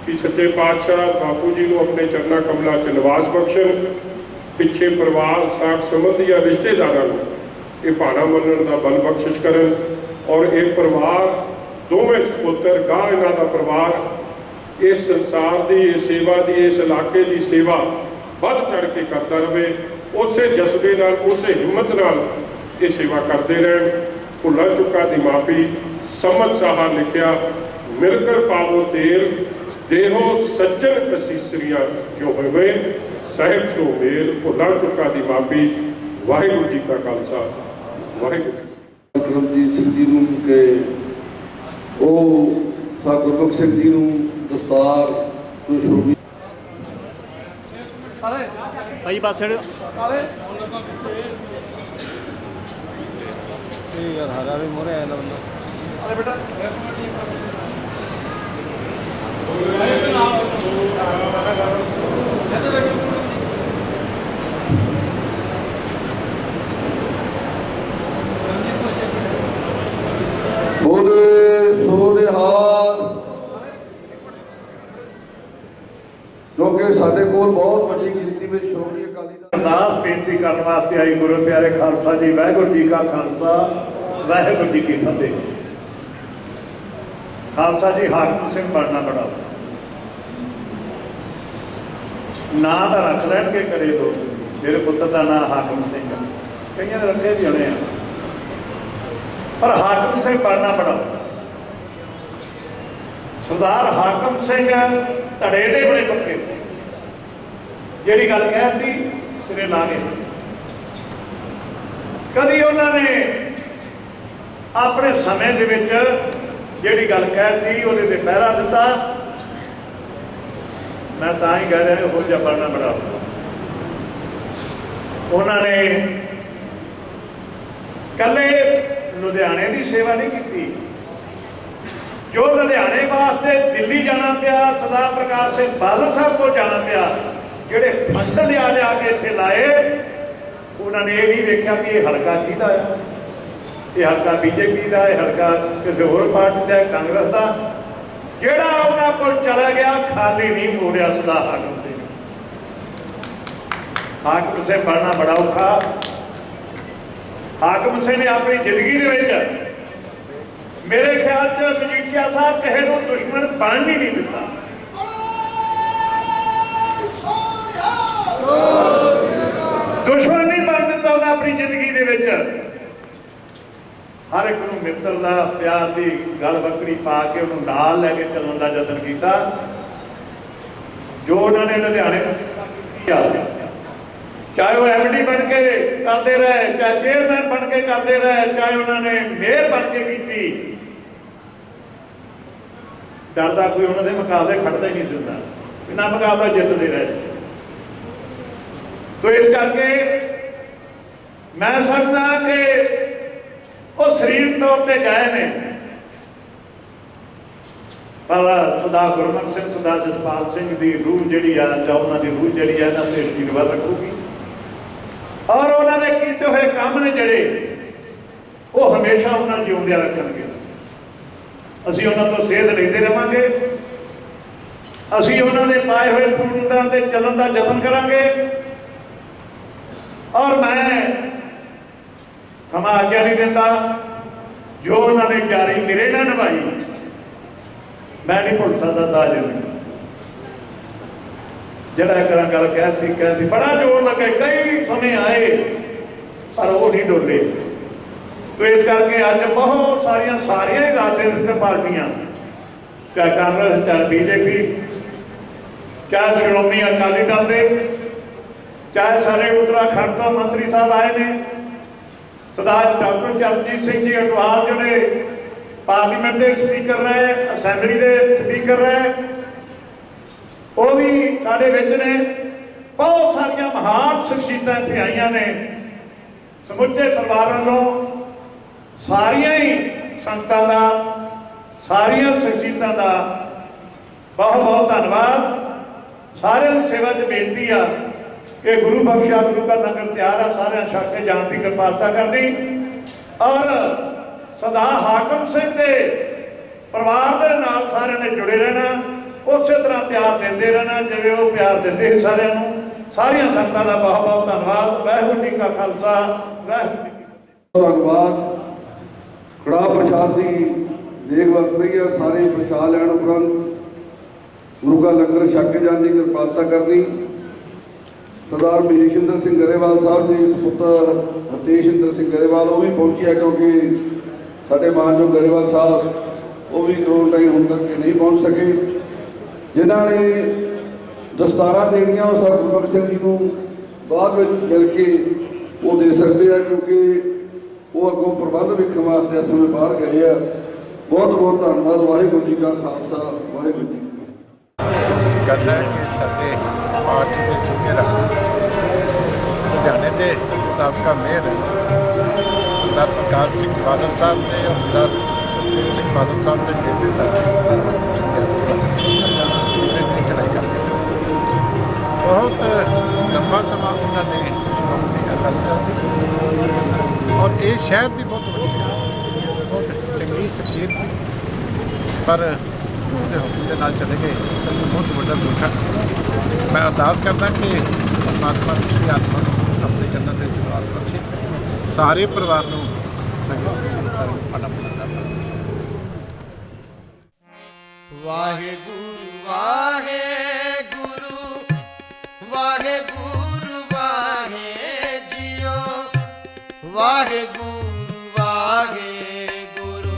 ਕਿ ਸੱਚੇ ਪਾਤਸ਼ਾਹ ਬਾਪੂ ਜੀ ਨੂੰ ਆਪਣੇ ਚਰਨਾਂ ਕਮਲਾਂ 'ਚ ਨਿਵਾਸ ਬਖਸ਼ਣ, ਪਿੱਛੇ ਪਰਿਵਾਰ ਸਾਖ ਸੰਬੰਧੀਆਂ ਰਿਸ਼ਤੇਦਾਰਾਂ ਨੂੰ ਇਹ ਭਾਣਾ ਮੰਨਣ ਦਾ ਬਲ ਬਖਸ਼ਿਸ਼ ਕਰਨ ਔਰ ਇਹ ਪਰਿਵਾਰ ਦੋਵੇਂ ਸਪੁੱਤਰ ਗਾਂ ਇਹਨਾਂ ਦਾ ਪਰਿਵਾਰ ਇਸ ਸੰਸਾਰ ਦੀ, ਇਸ ਸੇਵਾ ਦੀ, ਇਸ ਇਲਾਕੇ ਦੀ ਸੇਵਾ ਵੱਧ ਚੜ ਕੇ ਕਰਦਾ ਰਹੇ, ਉਸੇ ਜਜ਼ਬੇ ਨਾਲ, ਉਸੇ ਹਿੰਮਤ ਨਾਲ ਇਹ ਸੇਵਾ ਕਰਦੇ ਰਹਿਣ। ਭੁੱਲਾਂ ਚੁੱਕਾਂ ਦੀ ਮਾਫੀ, ਸਮਝ ਸਾਹਾ ਲਿਖਿਆ, ਮਿਲਕਰ ਪਾਵੋ ਤੇਰ, ਦੇਹੋ ਸੱਜਣ ਅਸੀਸਰੀਆਂ ਜੋ ਹੋਵੇ, ਸਾਹਿਬ ਸੋ ਮੇਲ। ਭੁੱਲਾਂ ਚੁੱਕਾਂ ਦੀ ਮਾਫੀ। ਵਾਹਿਗੁਰੂ ਜੀ ਕਾ ਖਾਲਸਾ, ਵਾਹਿਗੁਰੂ। ਕਰਮਜੀਤ ਸਿੰਘ ਜੀ ਨੂੰ ਕਿ ਉਹ ਸਰ ਗੁਰਮੁਖ ਸਿੰਘ ਜੀ ਨੂੰ ਦਸਤਾਰ ਤੋਂ ਸ਼ੋਭੀ ਭਾਈ ਪਾਸੇ ਇਹ ਯਾਰ ਹਰਾ ਵੀ ਮੋਰੇ ਆਇਆ ਬੰਦਾ ਬੋਲੇ ਸੋ ਨਿਹਾਲ। ਕਿਉਂਕਿ ਸਾਡੇ ਕੋਲ ਬਹੁਤ ਵੱਡੀ ਗਿਣਤੀ ਵਿੱਚ ਸ਼੍ਰੋਮਣੀ ਅਕਾਲੀ ਦਲ ਅਰਦਾਸ ਬੇਨਤੀ ਕਰਨ ਵਾਸਤੇ ਆਈ। ਗੁਰੂ ਪਿਆਰੇ ਖਾਲਸਾ ਜੀ, ਵਾਹਿਗੁਰੂ ਜੀ ਕਾ ਖਾਲਸਾ, ਵਾਹਿਗੁਰੂ ਜੀ ਕੀ ਫਤਿਹ। ਖਾਲਸਾ ਜੀ ਹਾਕਮ ਸਿੰਘ ਬਣਨਾ ਬੜਾ ਨਾਂ ਤਾਂ ਰੱਖ ਲੈਣਗੇ ਕਰੇ ਦੋ। ਮੇਰੇ ਪੁੱਤਰ ਦਾ ਨਾਂ ਹਾਕਮ ਸਿੰਘ, ਕਈਆਂ ਨੇ ਰੱਖੇ ਵੀ ਹੋਣੇ ਆ, ਪਰ ਹਾਕਮ ਸਿੰਘ ਬਣਨਾ ਬੜਾ। ਸਰਦਾਰ ਹਾਕਮ ਸਿੰਘ ਧੜੇ ਦੇ ਬੜੇ ਪੱਕੇ, ਜਿਹੜੀ ਗੱਲ ਕਹਿਤੀ ਸਿਰੇ ਲਾ ਗਏ। ਕਦੀ ਉਹਨਾਂ ਨੇ ਆਪਣੇ ਸਮੇਂ ਦੇ ਵਿੱਚ ਜਿਹੜੀ ਗੱਲ ਕਹਿਤੀ ਉਹਦੇ ਤੇ ਪਹਿਰਾ ਦਿੱਤਾ। ਮੈਂ ਤਾਂ ਹੀ ਕਹਿ ਰਿਹਾ ਇਹੋ ਜਿਹਾ ਬਣਨਾ ਬੜਾ। ਉਹਨਾਂ ਨੇ ਕੱਲੇ ਲੁਧਿਆਣੇ ਦੀ ਸੇਵਾ ਨਹੀਂ ਕੀਤੀ। ਜੋ ਲੁਧਿਆਣੇ ਵਾਸਤੇ ਦਿੱਲੀ ਜਾਣਾ ਪਿਆ, ਸਰਦਾਰ ਪ੍ਰਕਾਸ਼ ਸਿੰਘ ਬਾਦਲ ਸਾਹਿਬ ਕੋਲ ਜਾਣਾ ਪਿਆ, ਜਿਹੜੇ ਫੰਡ ਲਿਆ ਕੇ ਇੱਥੇ ਲਾਏ, ਉਹਨਾਂ ਨੇ ਇਹ ਨਹੀਂ ਦੇਖਿਆ ਵੀ ਇਹ ਹਲਕਾ ਕਿਹਦਾ ਆ, ਇਹ ਹਲਕਾ ਬੀਜੇਪੀ ਦਾ, ਇਹ ਹਲਕਾ ਕਿਸੇ ਹੋਰ ਪਾਰਟੀ ਦਾ, ਕਾਂਗਰਸ ਦਾ। ਜਿਹੜਾ ਉਹਨਾਂ ਕੋਲ ਚਲਾ ਗਿਆ ਖਾਲੀ ਨਹੀਂ ਮੋੜਿਆ ਸਰਦਾਰ ਹਾਕਮ ਸਿੰਘ। ਹਾਕਮ ਸਿੰਘ ਬਣਨਾ ਬੜਾ ਔਖਾ। ਹਾਕਮ ਸਿੰਘ ਨੇ ਆਪਣੀ ਜ਼ਿੰਦਗੀ ਦੇ ਵਿੱਚ ਮੇਰੇ ਖਿਆਲ 'ਚ ਮਜੀਠੀਆ ਸਾਹਿਬ ਕਿਸੇ ਨੂੰ ਦੁਸ਼ਮਣ ਬਣ ਹੀ ਨਹੀਂ ਦਿੱਤਾ। ਦੁਸ਼ਮਣ ਨਹੀਂ ਬਣ ਦਿੱਤਾ ਉਹਨੇ ਆਪਣੀ ਜ਼ਿੰਦਗੀ ਦੇ ਵਿੱਚ। ਹਰ ਇੱਕ ਨੂੰ ਮਿੱਤਰ ਦਾ ਪਿਆਰ ਦੀ ਗੱਲ ਬੱਕਰੀ ਪਾ ਕੇ ਉਹਨੂੰ ਨਾਲ ਲੈ ਕੇ ਚੱਲਣ ਦਾ ਯਤਨ ਕੀਤਾ। ਜੋ ਉਹਨਾਂ ਨੇ ਲੁਧਿਆਣੇ ਚਾਹੇ ਉਹ ਐਮਡੀ ਬਣ ਕੇ ਕਰਦੇ ਰਹੇ, ਚਾਹੇ ਚੇਅਰਮੈਨ ਬਣ ਕੇ ਕਰਦੇ ਰਹੇ, ਚਾਹੇ ਉਹਨਾਂ ਨੇ ਮੇਅਰ ਬਣ ਕੇ ਕੀਤੀ, ਡਰਦਾ ਕੋਈ ਉਹਨਾਂ ਦੇ ਮੁਕਾਬਲੇ ਖੜਦਾ ਹੀ ਨਹੀਂ ਸੀ ਹੁੰਦਾ। ਬਿਨਾਂ ਮੁਕਾਬਲਾ ਜਿੱਤਦੇ ਰਹੇ। ਤੋ ਇਸ ਕਰਕੇ ਮੈਂ ਸਮਝਦਾ ਕਿ ਉਹ ਸਰੀਰਕ ਤੌਰ ਤੇ ਗਏ ਨੇ, ਪਰ ਸਰਦਾਰ ਗੁਰਮੁਖ ਸਿੰਘ, ਸਰਦਾਰ ਜਸਪਾਲ ਸਿੰਘ ਦੀ ਰੂਹ ਜਿਹੜੀ ਆ, ਜਾਂ ਉਹਨਾਂ ਦੀ ਰੂਹ ਜਿਹੜੀ ਆ, ਇਹਨਾਂ ਤੇ ਆਸ਼ੀਰਵਾਦ ਰੱਖੂਗੀ। ਔਰ ਉਹਨਾਂ ਦੇ ਕੀਤੇ ਹੋਏ ਕੰਮ ਨੇ ਜਿਹੜੇ, ਉਹ ਹਮੇਸ਼ਾ ਉਹਨਾਂ ਜਿਉਂਦਿਆਂ ਰੱਖਣਗੇ। ਅਸੀਂ ਉਹਨਾਂ ਤੋਂ ਸੇਧ ਲੈਂਦੇ ਰਹਾਂਗੇ। ਅਸੀਂ ਉਹਨਾਂ ਦੇ ਪਾਏ ਹੋਏ ਪੂਰਨਤਾ ਤੇ ਚੱਲਣ ਦਾ ਯਤਨ ਕਰਾਂਗੇ। ਔਰ ਮੈਂ ਸਮਾਂ ਆਗਿਆ ਨਹੀਂ ਦਿੰਦਾ, ਜੋ ਉਹਨਾਂ ਨੇ ਯਾਰੀ ਮੇਰੇ ਨਾਲ ਨਿਭਾਈ ਮੈਂ ਨਹੀਂ ਭੁੱਲ ਸਕਦਾ ਤਾਂ ਜ਼ਿੰਦਗੀ। ਜਿਹੜਾ ਕਰਾਂ ਗੱਲ ਕਹਿਤੀ ਬੜਾ ਜ਼ੋਰ ਲੱਗੇ, ਕਈ ਸਮੇਂ ਆਏ ਪਰ ਉਹ ਨਹੀਂ ਡੋਲੇ। ਤੋ ਇਸ ਕਰਕੇ ਅੱਜ ਬਹੁਤ ਸਾਰੀਆਂ ਹੀ ਰਾਜਨੀਤਿਕ ਪਾਰਟੀਆਂ, ਚਾਹੇ ਕਾਂਗਰਸ, ਚਾਹੇ ਬੀਜੇਪੀ, ਚਾਹੇ ਸ਼੍ਰੋਮਣੀ ਅਕਾਲੀ ਦਲ ਦੇ, ਚਾਹੇ ਸਾਰੇ ਉੱਤਰਾਖੰਡ ਤੋਂ ਮੰਤਰੀ ਸਾਹਿਬ ਆਏ ਨੇ, ਸਰਦਾਰ ਡਾਕਟਰ ਚਰਨਜੀਤ ਸਿੰਘ ਜੀ ਅਟਵਾਲ ਜਿਹੜੇ ਪਾਰਲੀਮੈਂਟ ਦੇ ਸਪੀਕਰ ਰਹੇ, ਅਸੈਂਬਲੀ ਦੇ ਸਪੀਕਰ ਰਹੇ, ਉਹ ਵੀ ਸਾਡੇ ਵਿੱਚ ਨੇ। ਬਹੁਤ ਸਾਰੀਆਂ ਮਹਾਨ ਸ਼ਖਸੀਅਤਾਂ ਇੱਥੇ ਆਈਆਂ ਨੇ। ਸਮੁੱਚੇ ਪਰਿਵਾਰ ਵੱਲੋਂ ਸਾਰੀਆਂ ਹੀ ਸੰਗਤਾਂ ਦਾ, ਸਾਰੀਆਂ ਸ਼ਖਸੀਅਤਾਂ ਦਾ ਬਹੁਤ ਬਹੁਤ ਧੰਨਵਾਦ। ਸਾਰਿਆਂ ਦੀ ਸੇਵਾ 'ਚ ਬੇਨਤੀ ਆ ਕਿ ਗੁਰੂ ਬਖਸ਼ਿਆ ਗੁਰੂ ਦਾ ਲੰਗਰ ਤਿਆਰ ਆ, ਸਾਰਿਆਂ ਛਕ ਕੇ ਜਾਣ ਦੀ ਕਿਰਪਾਲਤਾ ਕਰਨੀ। ਔਰ ਸਰਦਾਰ ਹਾਕਮ ਸਿੰਘ ਦੇ ਪਰਿਵਾਰ ਦੇ ਨਾਲ ਸਾਰਿਆਂ ਨੇ ਜੁੜੇ ਰਹਿਣਾ, ਉਸੇ ਤਰ੍ਹਾਂ ਪਿਆਰ ਦਿੰਦੇ ਰਹਿਣਾ ਜਿਵੇਂ ਉਹ ਪਿਆਰ ਦਿੰਦੇ ਸੀ ਸਾਰਿਆਂ ਨੂੰ। ਸਾਰੀਆਂ ਸੰਗਤਾਂ ਦਾ ਬਹੁਤ ਬਹੁਤ ਧੰਨਵਾਦ। ਵਾਹਿਗੁਰੂ ਜੀ ਕਾ ਖਾਲਸਾ, ਵਾਹਿਗੁਰੂ ਜੀ ਕੀ ਫਤਿਹ। ਧੰਨਵਾਦ। ਕੜਾਹ ਪ੍ਰਸ਼ਾਦ ਦੀ ਦੇਗ ਵਰਤ ਰਹੀ ਹੈ। ਸਾਰੇ ਪ੍ਰਸ਼ਾਦ ਲੈਣ ਉਪਰੰਤ ਗੁਰੂ ਦਾ ਲੰਗਰ ਛਕ ਕੇ ਜਾਣ ਦੀ ਕਿਰਪਾਲਤਾ ਕਰਨੀ। ਸਰਦਾਰ ਮਹੇਸ਼ਿੰਦਰ ਸਿੰਘ ਗਰੇਵਾਲ ਸਾਹਿਬ ਦੇ ਸੁਪੁੱਤਰ ਹਤੇਸ਼ਿੰਦਰ ਸਿੰਘ ਗਰੇਵਾਲ ਉਹ ਵੀ ਪਹੁੰਚਿਆ, ਕਿਉਂਕਿ ਸਾਡੇ ਮਾਨਯੋਗ ਗਰੇਵਾਲ ਸਾਹਿਬ ਉਹ ਵੀ ਕੁਆਰੰਟਾਈਨ ਹੋਣ ਕਰਕੇ ਨਹੀਂ ਪਹੁੰਚ ਸਕੇ। ਜਿਨ੍ਹਾਂ ਨੇ ਦਸਤਾਰਾਂ ਦੇਣੀਆਂ ਉਹ ਸਰ ਗੁਰਬਖਸ਼ ਸਿੰਘ ਜੀ ਨੂੰ ਬਾਅਦ ਵਿੱਚ ਮਿਲ ਕੇ ਉਹ ਦੇ ਸਕਦੇ ਆ, ਕਿਉਂਕਿ ਉਹ ਅੱਗੋਂ ਪ੍ਰਬੰਧ ਵੇਖਣ ਵਾਸਤੇ ਇਸ ਸਮੇਂ ਬਾਹਰ ਗਏ ਆ। ਬਹੁਤ ਬਹੁਤ ਧੰਨਵਾਦ। ਵਾਹਿਗੁਰੂ ਜੀ ਕਾ ਖਾਲਸਾ, ਵਾਹਿਗੁਰੂ ਜੀ ਕੀ ਫਤਿਹ। ਗੱਲ ਹੈ ਕਿ ਸਾਡੇ ਪਾਰਟੀ ਦੇ ਸੀਨੀਅਰ ਲੁਧਿਆਣੇ ਦੇ ਸਾਬਕਾ ਮੇਅਰ ਸਰਦਾਰ ਪ੍ਰਕਾਸ਼ ਸਿੰਘ ਬਾਦਲ ਸਾਹਿਬ ਨੇ, ਸਰਦਾਰ ਸੁਖਬੀਰ ਸਿੰਘ ਬਾਦਲ ਸਾਹਿਬ ਦੇ ਬੇਟੇ ਸਾਹਿਬ ਚੜਾਈ ਕਰਦੇ ਸੀ। ਬਹੁਤ ਲੰਬਾ ਸਮਾਂ ਉਹਨਾਂ ਨੇ ਸ਼੍ਰੋਮਣੀ ਅਕਾਲੀ ਦਲ ਦੀ ਔਰ ਇਹ ਸ਼ਹਿਰ ਦੀ ਬਹੁਤ ਵੱਡੀ ਸੀ, ਬਹੁਤ ਚੰਗੀ ਸ਼ਖਸੀਅਤ ਸੀ, ਪਰ ਉਹਦੇ ਹੁਕਮ ਦੇ ਨਾਲ ਚਲੇ ਗਏ। ਬਹੁਤ ਵੱਡਾ ਦੁੱਖ ਹੈ। ਮੈਂ ਅਰਦਾਸ ਕਰਦਾ ਕਿ ਪਰਮਾਤਮਾ ਦੀ ਆਤਮਾ ਨੂੰ ਆਪਣੇ ਕੰਨਾਂ ਤੇ ਵਿਸ਼ਵਾਸ ਬਖਸ਼ੇ, ਸਾਰੇ ਪਰਿਵਾਰ ਨੂੰ ਸੰਗੇ ਸਾਡਾ Waheguru Waheguru Waheguru ਵਾਹਿ JIO Waheguru Waheguru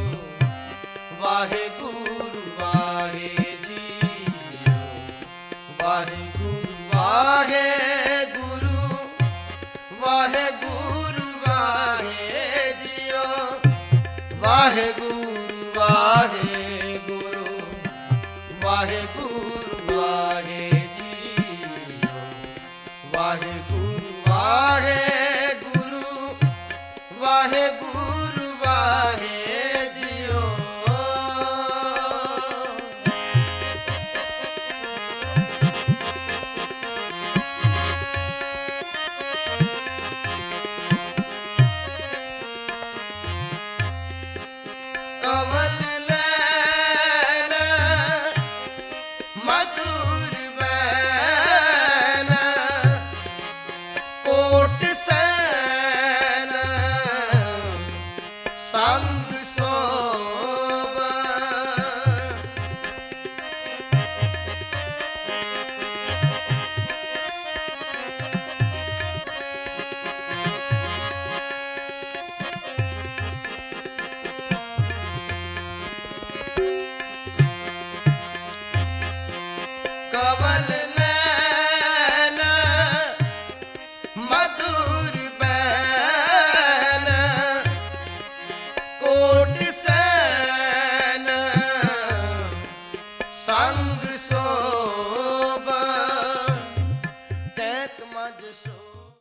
Waheguru ਵਾਹਿ JIO Waheguru Waheguru Waheguru ਵਾਹਿ JIO Waheguru Waheguru Waheguru ਵਾਹਿ JIO Waheguru Waheguru Waheguru